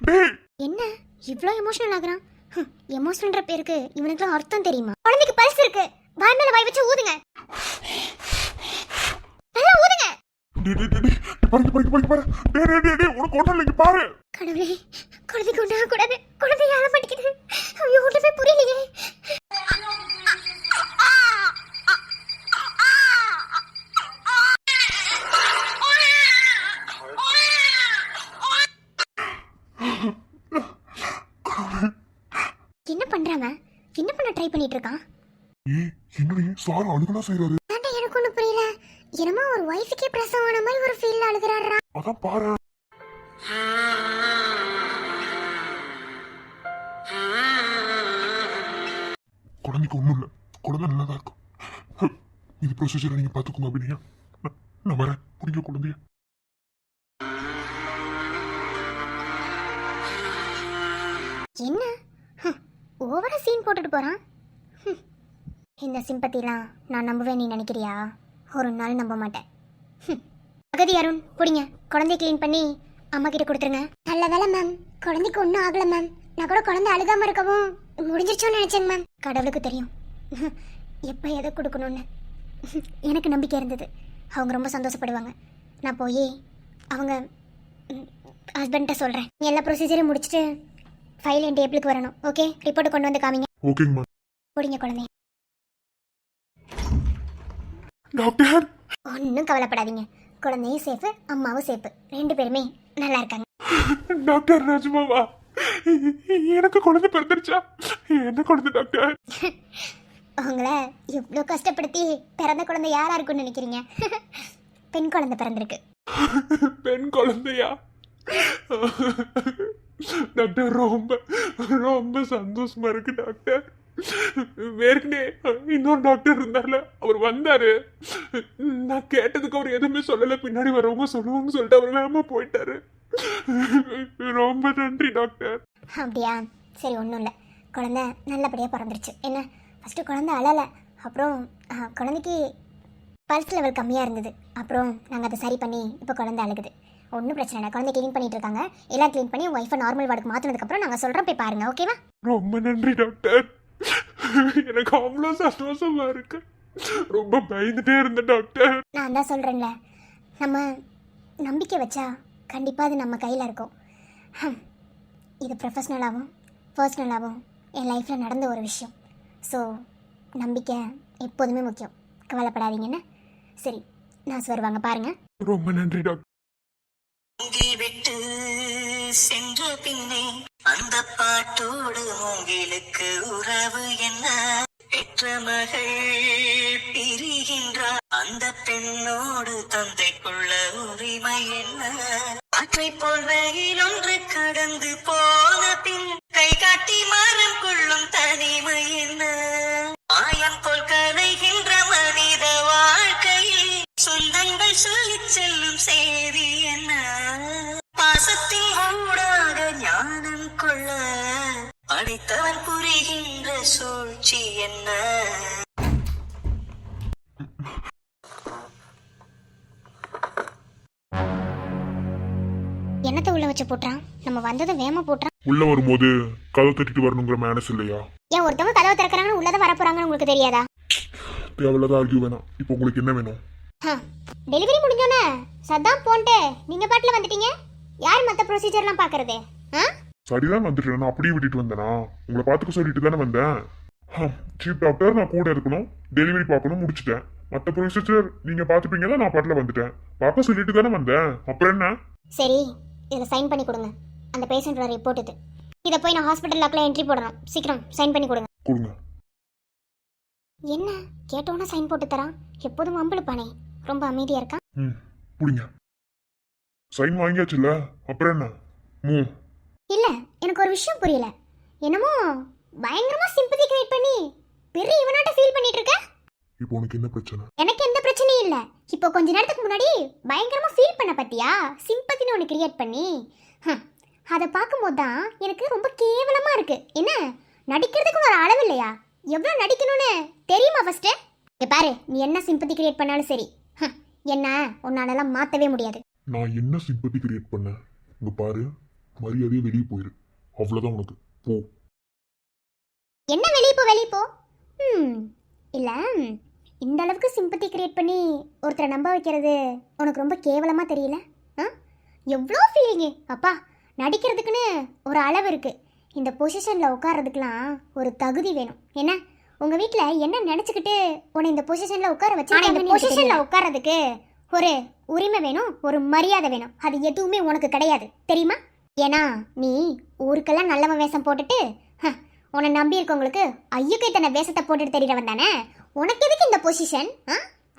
[SPEAKER 4] டேய்
[SPEAKER 3] என்ன இவ்ளோ எமோஷனல் ஆகுறான்? எமோஷனல்ன்ற பேருக்கு இவனுக்குலாம் அர்த்தம் தெரியுமா? குழந்தைக்கு பல்ஸ் இருக்கு. வாய் மேல வாய் வச்சு ஊதுங்க. நல்லா ஊதுங்க.
[SPEAKER 4] டேய் பாரு. டேய் உனக்கு ஒண்ணும் இல்ல, இங்க பாரு.
[SPEAKER 3] கடவுளே, குழந்தைக்கு ஒண்ணு ஆகக்கூடாது. குழந்தை யார மாட்டேங்குது. ஐயோ, ஒண்ணுமே புரியலையே. என்ன பண்றாங்க? என்ன பண்ண ட்ரை பண்ணிட்டு இருக்கான்?
[SPEAKER 4] ஏய் என்னடி சார் அழுகலாம் செய்றாரு?
[SPEAKER 3] ஏன்டா எனக்கு ஒண்ணு புரியல. என்னமோ ஒரு வைஃப்க்கே பிரசவம் ஆன மாதிரி ஒரு ஃபீல்ல அழுகுறாரா?
[SPEAKER 4] அதான் பாரு. குழந்தைக்கு ஒண்ணும் இல்ல, குழந்தை நல்லா தான் இருக்கும். இது ப்ரொசீஜரை நீங்க பாத்துக்கோங்க அபிநயா. நான் வரேன், பிடிக்க குழந்தைய.
[SPEAKER 3] என்ன ஓவரா சீன் போட்டுட்டு போறான்? இந்த சிம்பத்திலாம் நான் நம்புவேன் நீ நினைக்கிறியா? ஒரு நாள் நம்ப மாட்டேன். அகதி அருண், பிடிங்க, குழந்தைய க்ளீன் பண்ணி அம்மா கிட்ட கொடுத்துருங்க. நல்ல வேலை மேம், குழந்தைக்கு ஒன்றும் ஆகல மேம். நான் கூட குழந்தை அழுகாம இருக்கவும் முடிஞ்சிருச்சோன்னு நினைச்சேங்க மேம். கடவுளுக்கு தெரியும் எப்போ எதை கொடுக்கணும்னு. எனக்கு நம்பிக்கை இருந்தது, அவங்க ரொம்ப சந்தோஷப்படுவாங்க. நான் போய் அவங்க ஹஸ்பண்ட்ட சொல்கிறேன். எல்லா ப்ரொசீஜரையும் முடிச்சுட்டு ஃபைல் என் டேபிளுக்கு வரணும். ஓகே, ரிப்போர்ட் கொண்டு வந்து காமிங்க.
[SPEAKER 4] ஓகேங்கம்மா.
[SPEAKER 3] பிடிங்க குழந்தைய.
[SPEAKER 4] டாக்டர்
[SPEAKER 3] ஒன்றும் கவலைப்படாதீங்க, குழந்தையும் சேஃபு, அம்மாவும் சேஃபு, 2 பேருமே நல்லா இருக்காங்க.
[SPEAKER 6] டாக்டர் ராஜ்மாவா, எனக்கு குழந்தை பிறந்துருச்சா? என்ன குழந்தை டாக்டர்?
[SPEAKER 3] உங்களை எவ்வளோ கஷ்டப்படுத்தி பிறந்த குழந்தை யாரா இருக்குன்னு நினைக்கிறீங்க? பெண் குழந்தை பிறந்திருக்கு.
[SPEAKER 6] பெண் குழந்தையா? டாக்டர் ரொம்ப ரொம்ப சந்தோஷமா இருக்கு டாக்டர். வேறுனே இன்னொரு டாக்டர் இருந்தார்ல, அவர் வந்தாரு. நான் கேட்டதுக்கு அவர் எதுவுமே சொல்லலை. பின்னாடி வரவங்க சொல்லுவாங்க சொல்லிட்டு அவர் வேகமா போயிட்டாரு. ரொம்ப நன்றி டாக்டர்.
[SPEAKER 3] அப்படியா? சரி, ஒன்றும் இல்லை, குழந்தை நல்லபடியாக பிறந்துருச்சு. என்ன, ஃபஸ்ட்டு குழந்தை அழலை, அப்புறம் குழந்தைக்கு பல்ஸ் லெவல் கம்மியாக இருந்தது. அப்புறம் நாங்கள் அதை சரி பண்ணி இப்போ குழந்தை அழுகுது. ஒன்றும் பிரச்சனை இல்லை, குழந்தை க்ளீன் பண்ணிட்டு இருக்காங்க. எல்லாம் க்ளீன் பண்ணி உங்கள் ஒய்ஃபை நார்மல் வார்டுக்கு மாற்றினதுக்கப்புறம் நாங்கள் சொல்கிறோம், போய் பாருங்கள். ஓகேவா?
[SPEAKER 6] ரொம்ப நன்றி டாக்டர். எனக்கு அவ்வளோ சந்தோஷமா இருக்கு. ரொம்ப பயந்துட்டே இருந்தேன் டாக்டர்.
[SPEAKER 3] நான் தான் சொல்கிறேன்ல, நம்ம நம்பிக்கை வச்சா கண்டிப்பாக அது நம்ம கையில் இருக்கும். இது ப்ரொஃபஷ்னலாகவும் பர்சனலாகவும் என் லைஃப்பில் நடந்த ஒரு விஷயம். ஸோ நம்பிக்கை எப்போதுமே முக்கியம். கவலைப்படாதீங்கன்னு. சரி, நான் வருவாங்க பாருங்கள்.
[SPEAKER 6] ரொம்ப நன்றி டாக்டர்.
[SPEAKER 1] விட்டு சென்ற பின்னே அந்த பாட்டோடு உங்களுக்கு உறவு என்ன? பெற்ற மகள் பிரிகின்றார், அந்த பெண்ணோடு தந்தைக்குள்ள உரிமை என்ன? காற்றை போல் வெயில் ஒன்று கடந்து போன பின் கை காட்டி மரம் கொள்ளும் தனிமை என்ன? மாயம் போல் கரைகின்ற மனித வாழ்க்கையில் சொந்தங்கள் சொல்லிச் செல்லும் செய்தி என்ன? பாசத்தின் ஊடாக ஞானம் கொள்ள படித்தவன் புரிகின்ற சூழ்ச்சி என்ன?
[SPEAKER 3] என்னத்தை உள்ள வச்சு போட்டுறான்? நம்ம வந்ததும் வேகமாக போட்டுறான்.
[SPEAKER 4] உள்ள வரும்போது கதை தட்டிட்டு வரணுங்கிற மேனஸ் இல்லையா?
[SPEAKER 3] ஏன் ஒருத்தவங்க கதவை திறக்கிறாங்கன்னு உள்ளதை வரப்போறாங்கன்னு உங்களுக்கு தெரியாதா?
[SPEAKER 4] தேவையில்லாத ஆர்கியூ வேணாம். இப்போ உங்களுக்கு என்ன வேணும்?
[SPEAKER 3] டெலிவரி முடிஞ்சோன்னே சதான் போன்ட்டு நீங்கள் பாட்டில் வந்துட்டீங்க. யார் மற்ற ப்ரொசீஜர்லாம் பார்க்கறது?
[SPEAKER 4] சரிதான் வந்துட்டேன். நான் அப்படியே விட்டுட்டு வந்தேனா? உங்களை பார்த்துக்க சொல்லிட்டு தானே வந்தேன். சீஃப் டாக்டர், நான் கூட இருக்கணும், டெலிவரி பார்க்கணும், முடிச்சுட்டேன். மற்ற ப்ரொசீஜர் நீங்க பார்த்துப்பீங்களா? நான் பாட்டில் வந்துட்டேன். பார்க்க சொல்லிட்டு தானே வந்தேன், அப்புறம் என்ன?
[SPEAKER 3] சரி, இதில் சைன் பண்ணி கொடுங்க. அந்த பேஷண்ட்டோட ரிப்போர்ட் இது. இதை போய் நான் ஹாஸ்பிட்டல் லாக்கில் என்ட்ரி போடணும். சீக்கிரம் சைன் பண்ணி கொடுங்க.
[SPEAKER 4] கொடுங்க.
[SPEAKER 3] என்ன கேட்டோன்னா சைன் போட்டு தரான்? எப்போதும் வம்பளுப்பானே, ரொம்ப அமைதியாக இருக்கான்.
[SPEAKER 4] புடிங்க. சைன் வாங்கியாச்சுல்ல, அப்புறம் என்ன?
[SPEAKER 3] இல்லை, எனக்கு ஒரு விஷயம் புரியல. என்னமோ பயங்கரமாக சிம்பதி கிரியேட் பண்ணி பெரிய இவனாட்ட ஃபீல் பண்ணிட்டு இருக்க.
[SPEAKER 4] இப்போ உனக்கு என்ன பிரச்சனை?
[SPEAKER 3] எனக்கு எந்த பிரச்சனையும் இல்லை. இப்போ கொஞ்ச நேரத்துக்கு முன்னாடி பயங்கரமாக ஃபீல் பண்ண பத்தியா? சிம்பத்தின்னு ஒன்று கிரியேட் பண்ணி அதை பார்க்கும்போது தான் எனக்கு ரொம்ப கேவலமா இருக்கு. என்ன நடிக்கிறதுக்கு ஒரு அளவு இல்லையா? எவ்வளோ நடிக்கணும்னு தெரியுமா ஃபர்ஸ்ட்? இங்க பாரு, நீ என்ன சிம்பத்தி கிரியேட் பண்ணாலும் சரி, என்ன உன்னாலலாம் மாற்றவே முடியாது.
[SPEAKER 4] நான் என்ன சிம்பத்தி கிரியேட் பண்ணேன்? இங்க பாரு, மரியாதையே வெளியே போயிரு. அவ்வளோதான் உனக்கு. போ.
[SPEAKER 3] என்ன வெளியே போ. இல்லை, இந்த அளவுக்கு சிம்பத்தி கிரியேட் பண்ணி ஒருத்தரை நம்ப வைக்கிறது உனக்கு ரொம்ப கேவலமாக தெரியல? எவ்வளோ ஃபீலிங்கு அப்பா. நடிக்கிறதுக்குன்னு ஒரு அளவு இருக்குது. இந்த பொசிஷனில் உட்கார்றதுக்கெலாம் ஒரு தகுதி வேணும். என்ன உங்கள் வீட்டில் என்ன நினச்சிக்கிட்டு உன்னை இந்த பொசிஷனில் உட்கார வச்சு, இந்த பொசிஷனில் உட்கார்றதுக்கு ஒரு உரிமை வேணும், ஒரு மரியாதை வேணும். அது எதுவுமே உனக்கு கிடையாது தெரியுமா? ஏன்னா நீ ஊருக்கெல்லாம் நல்லவன் வேஷம் போட்டுட்டு உன்னை நம்பி இருக்கவங்களுக்கு ஐயோக்கை தன்னை வேஷத்தை போட்டுட்டு தெரியறவன் தானே. உனக்கு எதுக்கு இந்த பொசிஷன்?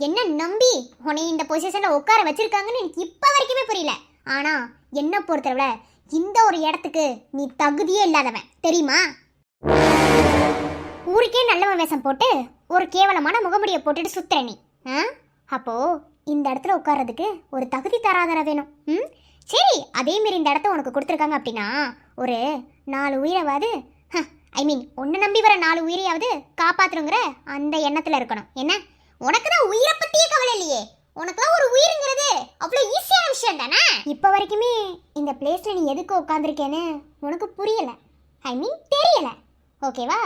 [SPEAKER 3] என்ன நம்பி உன்னை இந்த பொசிஷனில் உட்கார வச்சிருக்காங்கன்னு எனக்கு இப்போ வரைக்குமே புரியல. ஆனால் என்ன பொறுத்தவரை இந்த ஒரு இடத்துக்கு நீ தகுதியே இல்லாதவன் தெரியுமா? ஊருக்கே நல்லவன் வேஷம் போட்டு ஒரு கேவலமான முகமுடியை போட்டுட்டு சுத்துற நீ. அப்போ இந்த இடத்துல உட்கார்றதுக்கு ஒரு தகுதி தராதர வேணும். சரி, அதேமாரி இந்த இடத்த உனக்கு கொடுத்துருக்காங்க அப்படின்னா ஒரு 4 உயிரையாவது, ஐ மீன் ஒன்று நம்பி வர 4 உயிரையாவது காப்பாற்றுங்கிற அந்த எண்ணத்தில் இருக்கணும். என்ன உனக்கு தான் உயிரை பற்றியே கவலை இல்லையே. உனக்குலாம் ஒரு உயிருங்கிறது அவ்வளோ ஈஸியான விஷயம் தானே. இப்போ வரைக்குமே இந்த பிளேஸில் நீ எதுக்கு உட்காந்துருக்கேன்னு உனக்கு புரியலை, ஐ மீன் தெரியலை. ஓகேவா?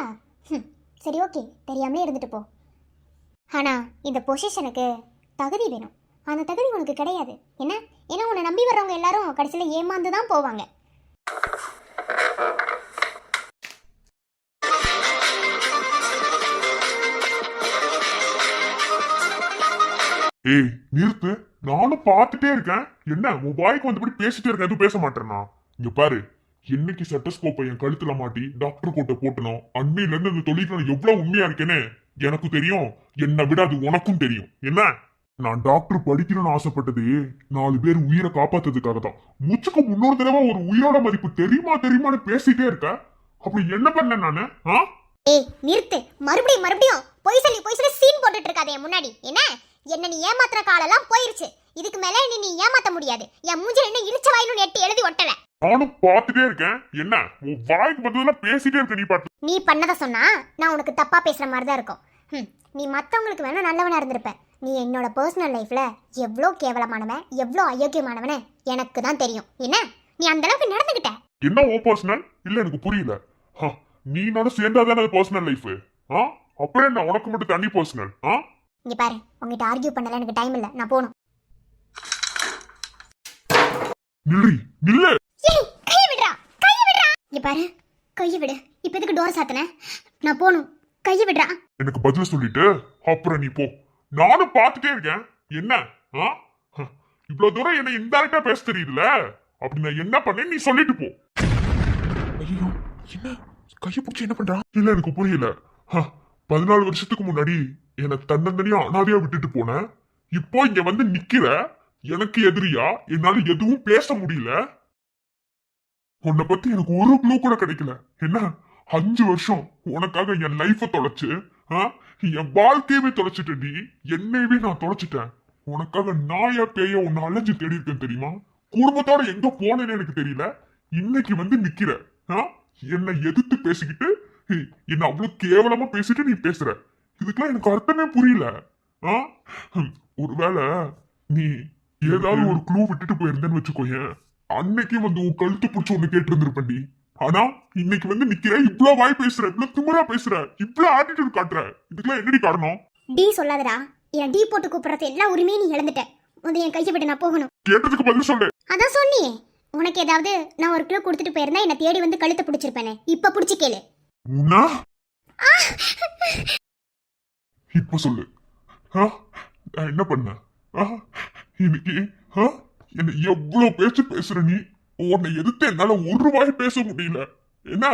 [SPEAKER 3] சரி, ஓகே, தெரியாமலே இருந்துட்டு போ. ஆனால் இந்த பொசிஷனுக்கு தகுதி வேணும். அந்த தகுதி உனக்கு கிடையாது. என்ன ஏன்னா உன்னை நம்பி வர்றவங்க எல்லாரும் கடைசியில் ஏமாந்து தான் போவாங்க.
[SPEAKER 4] ஏய் நிறுத்து. நானும் பார்த்துட்டே இருக்கேன். என்ன உன் வாய்க்கு வந்தபடி பேசிட்டே இருக்கேன், எதுவும் பேச மாட்டேன்னா? இங்க பாரு, என்னைக்கு செட்டஸ்கோப்பை என் கழுத்துல மாட்டி டாக்டர் கோட்டை போட்டனோ அன்னையில இருந்து இந்த தொழிலுக்கு நான் எவ்வளவு உண்மையா இருக்கேன்னு எனக்கு தெரியும். என்னை விட அது உனக்கும் தெரியும். என்ன நான் டாக்டர் படிக்கணும்னு ஆசைப்பட்டது 4 பேர் உயிரை காப்பாத்துறதுக்காக தான். முச்சுக்கு 300 தடவை ஒரு உயிரோட மதிப்பு தெரியுமான்னு பேசிட்டே இருக்க. அப்படி என்ன பண்ண நானு?
[SPEAKER 3] ஏய் நிறுத்து. மறுபடியும் பொய் சொல்லி சீன் போட்டுட்டு இருக்காதே முன்னாடி. என்ன நீ ஏமாத்துற காலெல்லாம் போயிருச்சு. இதுக்கு மேல நீ ஏமாத்த முடியாது. என் மூஞ்சில என்ன இழிச்ச வாயின்னு எட்டி எழுதி ஒட்டல.
[SPEAKER 4] நானும் பார்த்துட்டே இருக்கேன். என்ன உன் வாய்க்கு பதிலா பேசிட்டே இருக்க? நீ பாட்டு
[SPEAKER 3] நீ பண்ணத சொன்னா நான் உனக்கு தப்பா பேசுற மாதிரி தான் இருக்கும். நீ மற்றவங்களுக்கு வேணா நல்லவனா இருந்திருப்ப. நீ என்னோட பர்சனல் லைஃப்ல எவ்வளோ கேவலமானவன், எவ்வளோ அயோக்கியமானவனு எனக்கு தான் தெரியும். என்ன நீ அந்த அளவுக்கு நடந்துகிட்ட.
[SPEAKER 4] என்ன ஓ பர்சனல் இல்ல? எனக்கு புரியல. நீ நானும் சேர்ந்தாதானே பர்சனல் லைஃப். அப்புறம் என்ன உனக்கு மட்டும் தனி பர்சனல்?
[SPEAKER 3] இங்க பாரு, உங்ககிட்ட ஆர்கியூ பண்ணல, எனக்கு டைம் இல்ல, நான் போகணும்.
[SPEAKER 4] நில்லு.
[SPEAKER 3] கையை விடுறா. இங்க பாரு, கையை விடு. இப்ப எதுக்கு டோர் சாத்தன? நான் போகணும். கையை விடுறா.
[SPEAKER 4] எனக்கு பதில் சொல்லிட்டு அப்புறம் நீ போ. நானும் பார்த்துட்டே இருக்கேன். என்ன இவ்வளவு தூரம் என்ன இன்டைரக்டா பேச தெரியுதுல? அப்படி நான் என்ன பண்ணேன் நீ சொல்லிட்டு போ.
[SPEAKER 6] ஐயோ, என்ன கையை பிடிச்சி என்ன பண்றான்?
[SPEAKER 4] இல்ல எனக்கு புரியல. 14 வருஷத்துக்கு முன்னாடி என்னை தன்னந்தனியா அனாதையா விட்டுட்டு போனேன். இப்போ இங்க வந்து நிக்கிற எனக்கு எதிரியா? என்னால எதுவும் பேச முடியல. உன்னை பத்தி எனக்கு ஒரு க்ளூ கூட கிடைக்கல. என்ன 5 வருஷம் உனக்காக என் லைஃப தொலைச்சு, என் வாழ்க்கையவே தொலைச்சிட்ட. நீ என்னையவே நான் தொலைச்சிட்டேன். உனக்காக நாயா பேய உன்னை அலைஞ்சு தேடி இருக்கேன் தெரியுமா? குடும்பத்தோட எங்க போனேன்னு எனக்கு தெரியல. இன்னைக்கு வந்து நிக்கிற என்னை எதிர்த்து பேசிக்கிட்டு என்ன அவ்வளவு கேவலமா பேசிட்டு நீ பேசுற. இதுக்கெல்லாம் எனக்கு அர்த்தமே புரியல. ஒருவேளை நீ ஏதாவது ஒரு க்ளூ விட்டுட்டு போயிருந்தேன்னு வச்சுக்கோயேன், அன்னைக்கு வந்து உன் கழுத்து பிடிச்சி ஒண்ணு கேட்டு இருந்திருப்பண்டி. ஆனா இன்னைக்கு வந்து நிக்கிற, இவ்வளவு வாய் பேசுற, இவ்வளவு திமிரா பேசுற, இவ்வளவு ஆட்டிடியூட் காட்டுற. இதுக்கெல்லாம் என்னடி காரணம்?
[SPEAKER 3] டி சொல்லாதடா. என் டி போட்டு கூப்பிடுறது எல்லா உரிமையும் நீ இழந்துட்ட. வந்து என் கையை விட்டு நான் போகணும்.
[SPEAKER 4] கேட்டதுக்கு பதில் சொல்லு.
[SPEAKER 3] அதான் சொன்னியே, உனக்கு ஏதாவது நான் ஒரு க்ளூ கொடுத்துட்டு போயிருந்தா என்ன தேடி வந்து கழுத்தை பிடிச்சிருப்பேனே. இப்ப பிடிச்சி கேளு.
[SPEAKER 4] இப்ப சொல்லு. நான் என்ன பண்ண இன்னைக்கு? என்ன எவ்வளவு பேசுற நீ? உன்னை எதிர்த்து என்னால ஒரு வாய் பேச முடியல. என்ன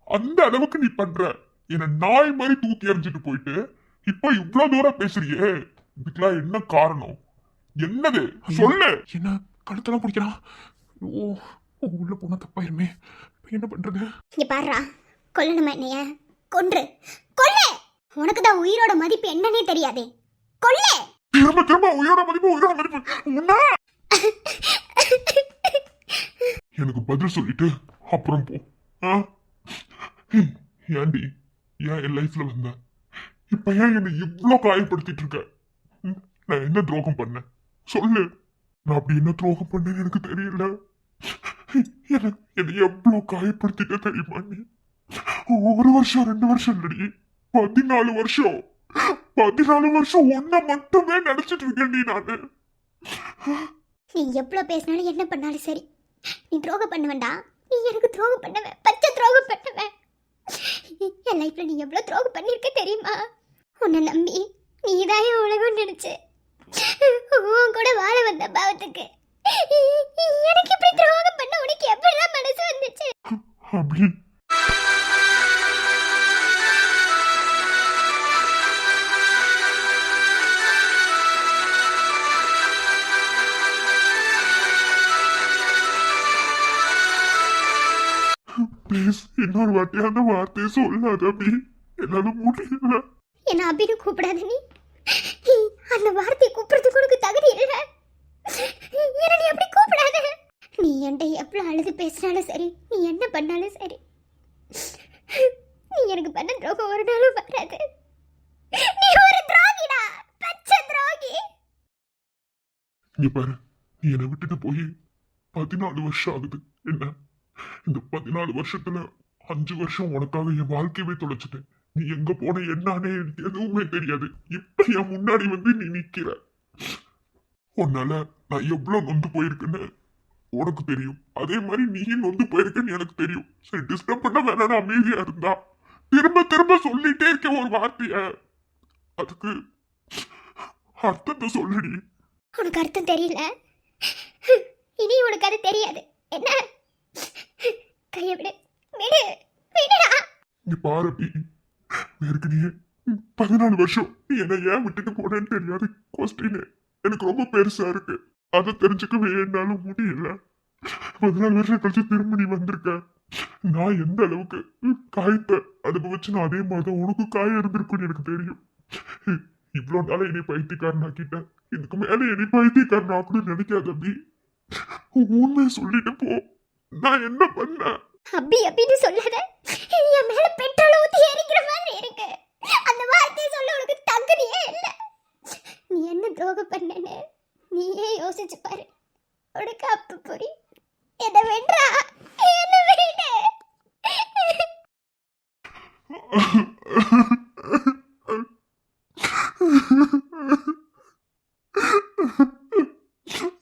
[SPEAKER 4] அந்த அளவுக்கு நீ பண்ற? என்ன நாய் மாதிரி தூக்கி எறிஞ்சிட்டு போயிட்டு இப்ப இவ்வளவு தூரம் பேசுறியே, இதுக்கெல்லாம் என்ன காரணம்? என்னது சொல்லு.
[SPEAKER 6] என்ன கழுத்தெல்லாம் பிடிக்கிறான்? ஓ, உள்ள போனா தப்பாயிருமே. என்ன பண்றது?
[SPEAKER 3] இங்க பாருடா, கொல்லணுமா என்னைய? கொன்று. உனக்கு தான் உயிரோட மதிப்பு என்னன்னே தெரியாதே. கொல்லு.
[SPEAKER 4] திரும்ப உயிரோட மதிப்பு. எனக்கு பதில் சொல்லிட்டு அப்புறம் போ. ஆ? ஏன்டி ஏன் என் லைஃப்ல வந்த? இப்ப ஏன் என்னை இவ்ளோ காயப்படுத்திட்டு இருக்க? நான் என்ன துரோகம் பண்ணேன் சொல்லு. நான் அப்படி என்ன துரோகம் பண்ணேன்னு எனக்கு தெரியல. என்னை எவ்வளவு காயப்படுத்திட்ட தெரியுமா நீ? 1 வருஷம் 2 வருஷம் இல்லடி, 14 வருஷம். 14 வருஷம் ஒன்ன மட்டுமே நினைச்சிட்டு இருக்கேன்டி நானு.
[SPEAKER 3] நீ எவ்வளோ பேசினாலும் என்ன பண்ணாலும் சரி, நீ துரோகம் பண்ண வேண்டாம். நீ எனக்கு துரோகம் பண்ணுவேன், பச்சை துரோகம் பண்ணுவேன். என் லைஃப்ல நீ எவ்வளோ துரோகம் பண்ணியிருக்க தெரியுமா? உன்னை நம்பி நீ தான் என் உலகம் நினைச்சு உன் கூட வாழ வந்த பாவத்துக்கு எனக்கு இப்படி துரோகம் பண்ண உனக்கு எப்படிலாம் மனசு வந்துச்சு?
[SPEAKER 4] அபி, ப்ளீஸ் இன்னொரு வாட்டி அந்த வார்த்தையை சொல்லாத அபி. என்னால முடியல.
[SPEAKER 3] என்ன அபின்னு கூப்பிடாத நீ. அந்த வார்த்தையை கூப்பிடுறதுக்கு உனக்கு தகுதி இல்லை. என்ன நீ அப்படி கூப்பிடாத. நீ என்கிட்ட எவ்வளோ அழுது பேசினாலும் சரி, நீ என்ன பண்ணாலும் சரி, நீ எனக்கு பண்ண துரோகம் ஒரு நாளும் வராது. நீ ஒரு துரோகிடா, பச்சை துரோகி.
[SPEAKER 4] இங்க பாரு, நீ என்னை விட்டுட்டு போய் 14 வருஷம் ஆகுது. என்ன இந்த 14 வருஷத்துல 5 வருஷம் உனக்காக என் வாழ்க்கையவே தொலைச்சிட்டேன். நீ எங்க போன என்னானே எனக்கு எதுவுமே தெரியாது. இப்ப என் முன்னாடி வந்து நீ நிக்கிற. உன்னால நான் எவ்வளவு நொந்து போயிருக்கேன்னு உனக்கு தெரியும். அதே மாதிரி நீயும் நொந்து போயிருக்கேன்னு எனக்கு தெரியும். சரி, டிஸ்டர்ப் பண்ண வேணாம், அமைதியா இருந்தா. திரும்ப திரும்ப சொல்லிட்டே இருக்க ஒரு வார்த்தைய, அதுக்கு அர்த்தத்தை சொல்லுடி.
[SPEAKER 3] உனக்கு அர்த்தம் தெரியல, இனி உனக்கு அது தெரியாது. என்ன கையை விடு, விடு, விடுடா.
[SPEAKER 4] நீ பாரு அபி, ஏற்கனவே 14 வருஷம் நீ என்னை ஏன் விட்டுட்டு போனேன்னு தெரியாது கொஸ்டின் எனக்கு ரொம்ப பெருசா இருக்கு. அதை தெரிஞ்சுக்கவே என்னால முடியல. 14 வருஷம் கழிச்சு திரும்ப நீ வந்திருக்க. நான் எந்த அளவுக்கு காயத்தை அனுபவிச்சு நான் அதே மாதிரிதான் உனக்கு காயம் இருந்திருக்குன்னு எனக்கு தெரியும். இவ்வளவு நாள என்னை பைத்தியக்காரனாக்கிட்ட, இதுக்கு மேல என்னை பைத்தியக்காரனாக்கணும்னு நினைக்காத அபி. உண்மையை சொல்லிட்டு போ. நான் என்ன பண்ண?
[SPEAKER 3] அபி அபின்னு சொல்லாத. என் மேல பெட்ரோல் ஊத்தி எரிக்கிற மாதிரி இருக்கு. அந்த வார்த்தையை சொல்ல உனக்கு தகுதியே இல்லை. நீ என்ன துரோகம் பண்ணேன்னு நீயே யோசிச்சு பாரு, உனக்கு அப்ப புரியும். என்ன விடுறா, என்ன விடு.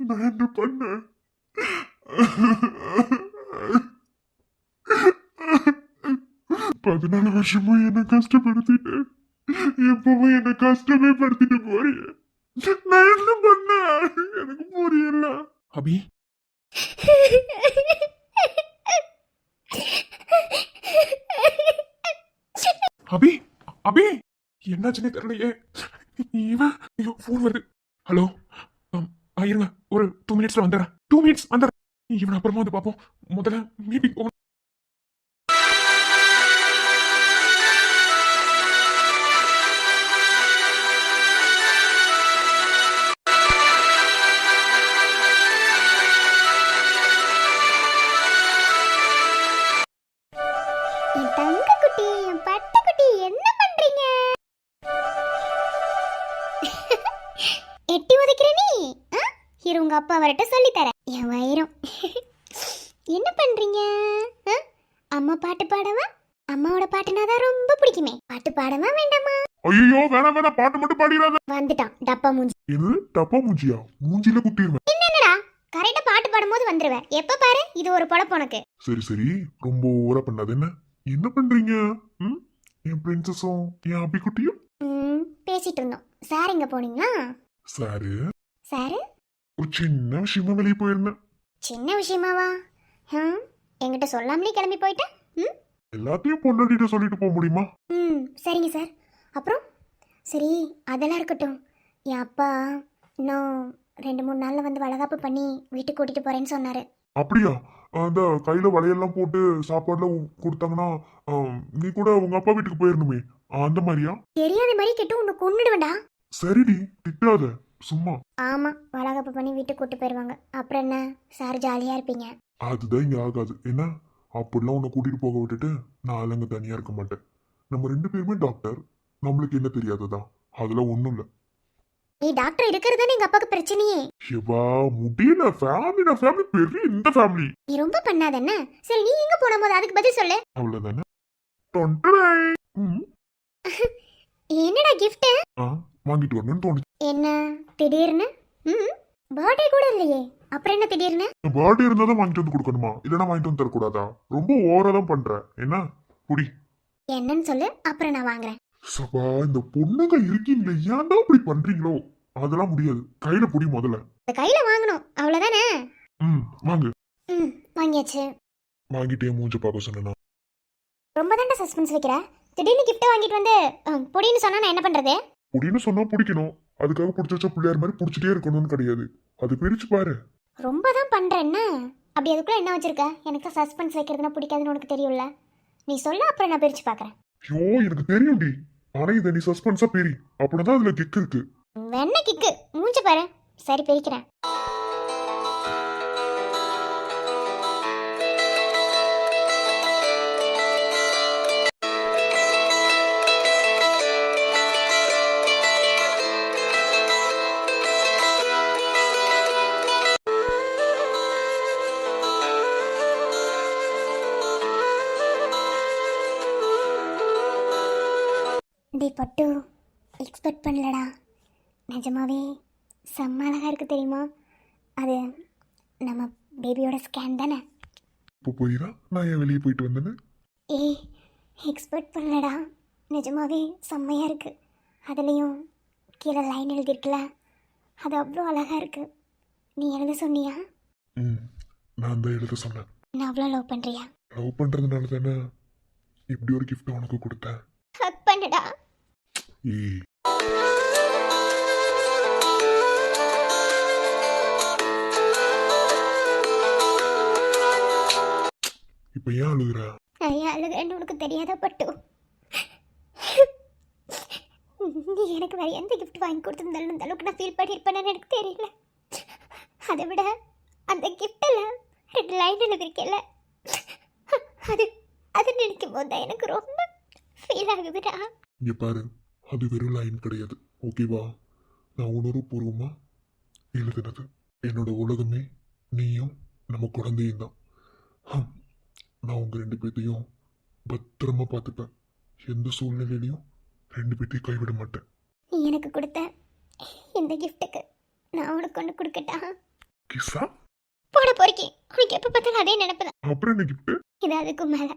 [SPEAKER 4] நான் என்ன பண்ண? 14 வருஷமும் என்ன கஷ்டப்படுத்திட்டு எப்பவும் என்ன கஷ்டமே படுத்திட்டு போறிய. நான் என்ன பண்ண எனக்கு புரியல.
[SPEAKER 6] அபி, அபி, அபி, என்னாச்சுன்னே தெரியலையே. இவன் ஐயோ, ஃபோன் வருது. ஹலோ, இருங்க, ஒரு 2 மினிட்ஸ்ல வந்துடுறேன். 2 மினிட்ஸ் வந்துடுறேன். இவனை அப்புறமா வந்து பார்ப்போம். முதல்ல மீட்டிங் போகணும்.
[SPEAKER 3] என் தங்க குட்டி, என் பட்ட குட்டி, என்ன பண்றீங்க? எட்டி உதைக்கிற நீ? இரு, உங்க அப்பா வரட்ட சொல்லி தரேன். என் வயிறம். என்ன பண்றீங்க? அம்மா பாட்டு பாடவா? அம்மாவோட பாட்டுனா தான் ரொம்ப பிடிக்குமே. பாட்டு பாடவா வேண்டாமா?
[SPEAKER 4] ஐயோ, வேணாம் வேணாம், பாட்டு மட்டும் பாடிடாத.
[SPEAKER 3] வந்துட்டான் டப்பா மூஞ்சி.
[SPEAKER 4] இது டப்பா மூஞ்சியா? மூஞ்சில குத்திடுவேன்.
[SPEAKER 3] என்னடா கரெக்டா பாட்டு பாடும்போது வந்துருவேன். எப்ப பாரு இது ஒரு பொழப்பு உனக்கு.
[SPEAKER 4] சரி சரி, ரொம்ப ஓவரா பண்ணாத. என்ன பண்றீங்க? என் பிரின்சஸும் என் அபி குட்டியும்
[SPEAKER 3] பேசிட்டு இருந்தோம். சார் எங்க போனீங்களா?
[SPEAKER 4] சாரு
[SPEAKER 3] சாரு
[SPEAKER 4] ஒரு சின்ன விஷயமா வெளியே போயிருந்தேன்.
[SPEAKER 3] சின்ன விஷயமாவா? என்கிட்ட சொல்லாமலே கிளம்பி போயிட்டேன்.
[SPEAKER 4] எல்லாத்தையும் பொண்டாட்டிட்ட சொல்லிட்டு போக முடியுமா?
[SPEAKER 3] சரிங்க சார். அப்புறம் சரி, அதெல்லாம் இருக்கட்டும். என் அப்பா இன்னும் 2-3 நாளில் வந்து வளகாப்பு பண்ணி வீட்டுக்கு கூட்டிட்டு போறேன்னு சொன்னாரு.
[SPEAKER 4] அப்படியா? அந்த கையில வளையெல்லாம் போட்டு சாப்பாடுலாம் கொடுத்தாங்கன்னா நீ கூட உங்க அப்பா வீட்டுக்கு போயிடணுமே, அந்த மாதிரியா?
[SPEAKER 3] தெரியாத மாதிரி கேட்டு உன்னை கொன்னுடுவேண்டா.
[SPEAKER 4] சரிடி, திட்டாத சும்மா.
[SPEAKER 3] ஆமா, வளகாப்பு பண்ணி வீட்டுக்கு கூட்டு போயிடுவாங்க. அப்புறம் என்ன சார், ஜாலியா இருப்பீங்க.
[SPEAKER 4] அதுதான் இங்க ஆகாது என்ன. அப்படிலாம் உன்னை கூட்டிட்டு போக விட்டுட்டு நான் அங்க தனியா இருக்க மாட்டேன். நம்ம 2 பேருமே டாக்டர், நம்மளுக்கு என்ன தெரியாததா? அதெல்லாம் ஒண்ணும் இல்ல.
[SPEAKER 3] நீ டாக்டர் இருக்கிறது தானே எங்க அப்பாவுக்கு பிரச்சனையே.
[SPEAKER 4] சிவா முடியல. ஃபேமிலி பெரிய இந்த ஃபேமிலி.
[SPEAKER 3] நீ ரொம்ப பண்ணாத என்ன. சரி நீ எங்க போன போது அதுக்கு பதில் சொல்லு.
[SPEAKER 4] அவ்வளவுதானே. டொண்டரை. ம்.
[SPEAKER 3] என்னடா கிஃப்ட்?
[SPEAKER 4] ஆ, வாங்கிட்டு வரணும்னு தோணுச்சு.
[SPEAKER 3] என்ன திடீர்னு? பர்த்டே கூட இல்லையே, அப்புறம் என்ன திடீர்னு?
[SPEAKER 4] பர்த்டே இருந்தா தான் வாங்கிட்டு வந்து கொடுக்கணுமா? இல்லைன்னா வாங்கிட்டு வந்து தரக்கூடாதா? ரொம்ப ஓவரா தான் பண்ற என்ன. புடி.
[SPEAKER 3] என்னன்னு சொல்லு, அப்புறம் நான் வாங்குறேன்.
[SPEAKER 4] சபா, இந்த பொண்ணுங்க இருக்கீங்களே, ஏன் தான் இப்படி பண்றீங்களோ? அதெல்லாம் முடியாது. கையில புடி முதல்ல.
[SPEAKER 3] இந்த கையில வாங்கணும் அவ்வளவுதானே?
[SPEAKER 4] ம், வாங்கு.
[SPEAKER 3] வாங்கியாச்சு.
[SPEAKER 4] வாங்கிட்டே மூஞ்ச பார்க்க சொன்னா.
[SPEAKER 3] ரொம்ப தாண்டா சஸ்பென்ஸ் வைக்கிற. திடீர்னு கிஃப்ட் வாங்கிட்டு வந்து பொடின்னு சொன்னா நான் என்ன பண்றது?
[SPEAKER 4] புடின்னு சொன்னா பிடிக்கணும். அதுக்காக பிடிச்ச வச்சா பிள்ளையார் மாதிரி பிடிச்சிட்டே இருக்கணும்னு கிடையாது. அது பிரிச்சு பாரு.
[SPEAKER 3] ரொம்ப தான் பண்ற என்ன. அப்படி அதுக்குள்ள என்ன வச்சிருக்க? எனக்கு சஸ்பென்ஸ் வைக்கிறதுனா பிடிக்காதுன்னு உனக்கு தெரியும்ல. நீ சொல்ல, அப்புறம் நான் பிரிச்சு பார்க்கறேன்.
[SPEAKER 4] ஐயோ, எனக்கு தெரியும்டி. ஆனா இதை நீ சஸ்பென்ஸா பெரி. அப்படிதான் அதுல கிக் இருக்கு.
[SPEAKER 3] வெண்ண கிக்கு மூஞ்ச பாரு. சரி பிரிக்கிறேன். டே பட்டு, எக்ஸ்பெக்ட் பண்ணலடா. நிஜமாவே செம்ம அழகாக இருக்குது தெரியுமா? அது நம்ம பேபியோட ஸ்கேன் தானே?
[SPEAKER 4] இப்போ போயிடா. நான் ஏன் வெளியே போயிட்டு வந்தேன்னு.
[SPEAKER 3] ஏய், எக்ஸ்பெக்ட் பண்ணலடா. நிஜமாவே செம்மையாக இருக்குது. அதுலேயும் கீழே லைன் எழுதியிருக்குல்ல, அது அவ்வளோ அழகாக இருக்குது. நீ எழுத சொன்னியா?
[SPEAKER 4] ம், நான் தான் எழுத சொன்னேன்.
[SPEAKER 3] நான் அவ்வளோ லவ் பண்ணுறியா?
[SPEAKER 4] லவ் பண்றதுனால தானே இப்படி ஒரு கிஃப்ட் உனக்கு கொடுத்தேன்.
[SPEAKER 3] ஹக் பண்ணுடா.
[SPEAKER 4] ஏய், இப்ப ஏன் அழுகுற?
[SPEAKER 3] நான் ஏன் அழுகிறேன்னு உனக்கு தெரியாத பட்டு. நீ எனக்கு வேறு எந்த கிஃப்ட் வாங்கி கொடுத்துருந்தாலும் அந்த அளவுக்கு நான் ஃபீல் பண்ணியிருப்பேன்னு எனக்கு தெரியல. அதை விட அந்த கிஃப்டில் 2 லைன் எழுதிருக்கேல்ல, அது அது நினைக்கும் போது தான் எனக்கு ரொம்ப ஃபீல் ஆகுதுடா.
[SPEAKER 4] இங்க பாரு, அது வெறும் லைன் கிடையாது, ஓகேவா? நான் உணர்வுபூர்வமா எழுதுனது. என்னோட உலகமே நீயும் நம்ம குழந்தையும் தான். நான் உங்க 2 பேர்த்தையும் பத்திரமா பார்த்துப்பேன். எந்த சூழ்நிலையிலையும் 2 பேர்த்தையும் கைவிட மாட்டேன்.
[SPEAKER 3] நீ எனக்கு கொடுத்த இந்த கிஃப்ட்டுக்கு நான் உனக்கு ஒன்று கொடுக்கட்டா?
[SPEAKER 4] கிஸ்ஸா?
[SPEAKER 3] போட பொறுக்கி, உனக்கு எப்போ பார்த்தாலும் அதே நினைப்புதான்.
[SPEAKER 4] அப்புறம் என்ன கிஃப்ட்?
[SPEAKER 3] இது அதுக்கும் மேல.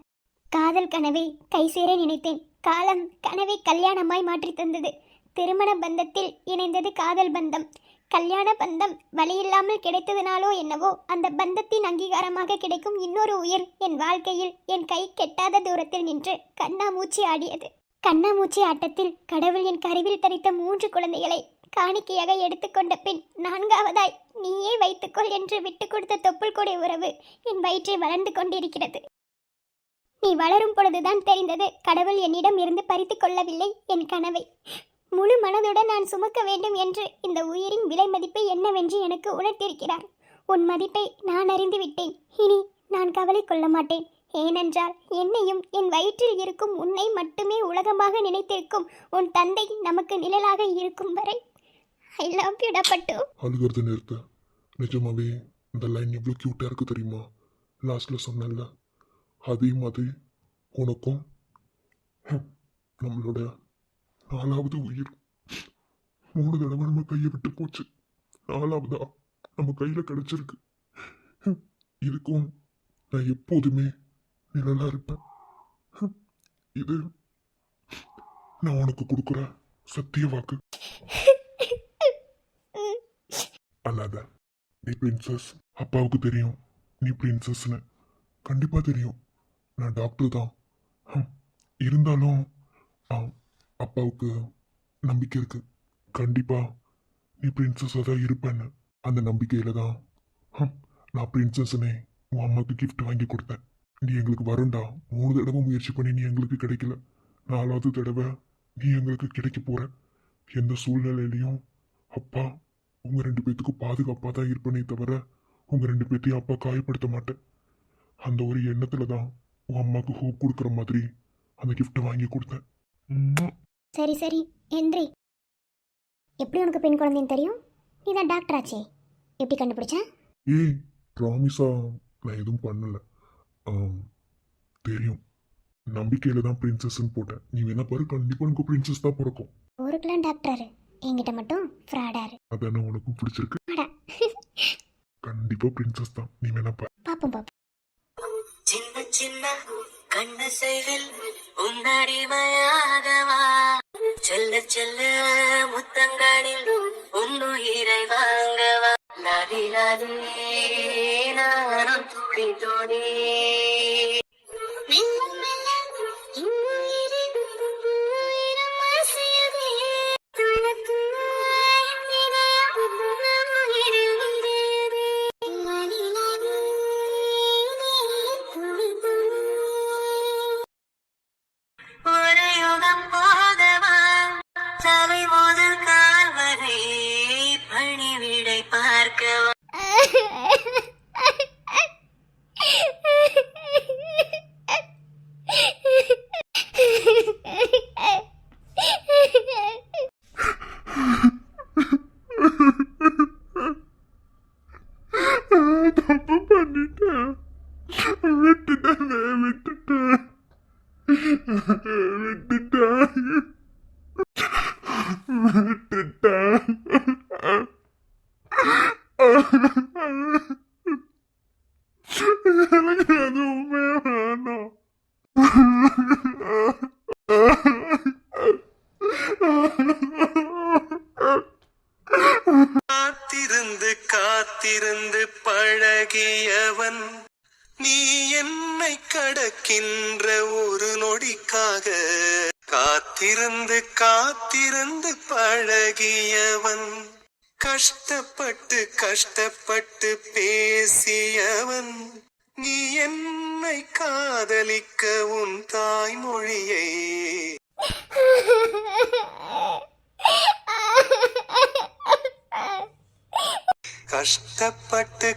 [SPEAKER 3] காதல் கனவை கை சேர நினைத்தேன். காலம் கனவை கல்யாணமாய் மாற்றி தந்தது. திருமண பந்தத்தில் இணைந்தது காதல் பந்தம். கல்யாண பந்தம் வழியில்லாமல் கிடைத்ததுனாலோ என்னவோ அந்த பந்தத்தின் அங்கீகாரமாக கிடைக்கும் இன்னொரு உயிர் என் வாழ்க்கையில் என் கை கெட்டாத தூரத்தில் நின்று கண்ணாமூச்சி ஆடியது. கண்ணாமூச்சி ஆட்டத்தில் கடவுள் என் கருவில் தரித்த 3 குழந்தைகளை காணிக்கையாக எடுத்துக்கொண்ட பின் 4வதாய் நீயே வைத்துக்கொள் என்று விட்டு கொடுத்த தொப்புள் கொடை உறவு என் வயிற்றை வளர்ந்து கொண்டிருக்கிறது. நீ வளரும் பொழுதுதான் தெரிந்தது கடவுள் என்னிடம் இருந்து பறித்து கொள்ளவில்லை என் கனவை. முழு மனதுடன் நான் சுமக்க வேண்டும் என்று இந்த உயிரின் விலை மதிப்பை என்னவென்று எனக்கு உணர்த்தியிருக்கிறார். உன் மதிப்பை நான் அறிந்து விட்டேன். இனி நான் கவலை கொள்ள மாட்டேன். ஏனென்றால் என்னையும் என் வயிற்றில் இருக்கும் உன்னை மட்டுமே உலகமாக நினைத்திருக்கும் உன் தந்தை நமக்கு நிழலாக இருக்கும் வரை ஐ லவ் யூ பட்டு.
[SPEAKER 4] அழுகிறது நிறுத்த. நிஜமாவே இந்த லைன் எவ்வளோ கியூட்டா இருக்கு தெரியுமா? லாஸ்ட்ல சொன்னல, அதே மாதிரி உனக்கும் நம்மளோட 4வது உயிர் 3 தடவை நம்ம கையை விட்டு போச்சு. 4வதா நம்ம கையில கிடைச்சிருக்கு. இதுக்கும் நான் எப்போதுமே நிழலா இருப்பேன். இது நான் உனக்கு கொடுக்குற சத்திய வாக்கு. அல்லாத, நீ பிரின்சஸ். அப்பாவுக்கு தெரியும் நீ பிரின்சஸ்னு. கண்டிப்பா தெரியும். நான் டாக்டர் தான். இருந்தாலும் அப்பாவுக்கு நம்பிக்கை இருக்கு. கண்டிப்பா நீ பிரின்சஸாக தான் இருப்பேன்னு. அந்த நம்பிக்கையில தான் நான் பிரின்சஸ்னே உன் அம்மாவுக்கு கிஃப்ட் வாங்கி கொடுத்தேன். நீ எங்களுக்கு வருண்டா. 3 தடவை முயற்சி பண்ணி நீ எங்களுக்கு கிடைக்கல. 4வது தடவை நீ எங்களுக்கு கிடைக்க போற. எந்த சூழ்நிலையிலையும் அப்பா உங்க 2 பேத்துக்கும் பாதுகாப்பாக தான் இருப்பேனே தவிர உங்க 2 பேத்தையும் அப்பா காயப்படுத்த மாட்டேன். அந்த ஒரு எண்ணத்துல தான் உன் அம்மாவுக்கு ஹோப் கொடுக்குற மாதிரி அந்த கிஃப்ட்டை வாங்கி கொடுத்தேன். உம்மா.
[SPEAKER 3] சரி சரி எந்திரி. எப்படி உனக்கு பெண் குழந்தைன்னு தெரியும்? நீ தான் டாக்டர் ஆச்சே, எப்படி கண்டுபிடிச்சேன்?
[SPEAKER 4] ஏய், ப்ராமிஸா நான் எதுவும் பண்ணல. தெரியும், நம்பிக்கையில தான் பிரின்சஸ்ன்னு போட்டேன். நீ வேணா பாரு, கண்டிப்பா உனக்கு பிரின்சஸ் தான் பிறக்கும்.
[SPEAKER 3] ஊருக்கெல்லாம் டாக்டர், என்கிட்ட மட்டும் ஃப்ராடாரு.
[SPEAKER 4] அதானே உனக்கும் பிடிச்சிருக்கு. கண்டிப்பா பிரின்சஸ் தான், நீ வேணா பாரு.
[SPEAKER 3] பாப்போம் பாப்போம்.
[SPEAKER 2] சின்ன சின்ன கண்ணசைவில் உன்னடிமையாகவா, செல்ல செல்ல முத்தங்களில் உன்னுயிரை வாங்கவா, நதி நதி நானும் துடி துடி. ஒரு யுகம் போதவா, சபை முதல் கால் வரை பணிவிடை பார்க்கவா.
[SPEAKER 4] தப்பு பண்ணிட்டேன். விட்டுட்டேன் விட்டுட்டேன் எனக்கு அது உண்மையா வேணாம்.
[SPEAKER 7] காத்திருந்து காத்திருந்து பழகியவன் நீ என்னை கடக்கின்ற ஒரு நொடிக்காக, காத்திருந்து காத்திருந்து பழகியவன், கஷ்டப்பட்டு கஷ்டப்பட்டு பேசியவன், நீ என்னை காதலிக்க உன் தாய்மொழியை கஷ்டப்பட்டு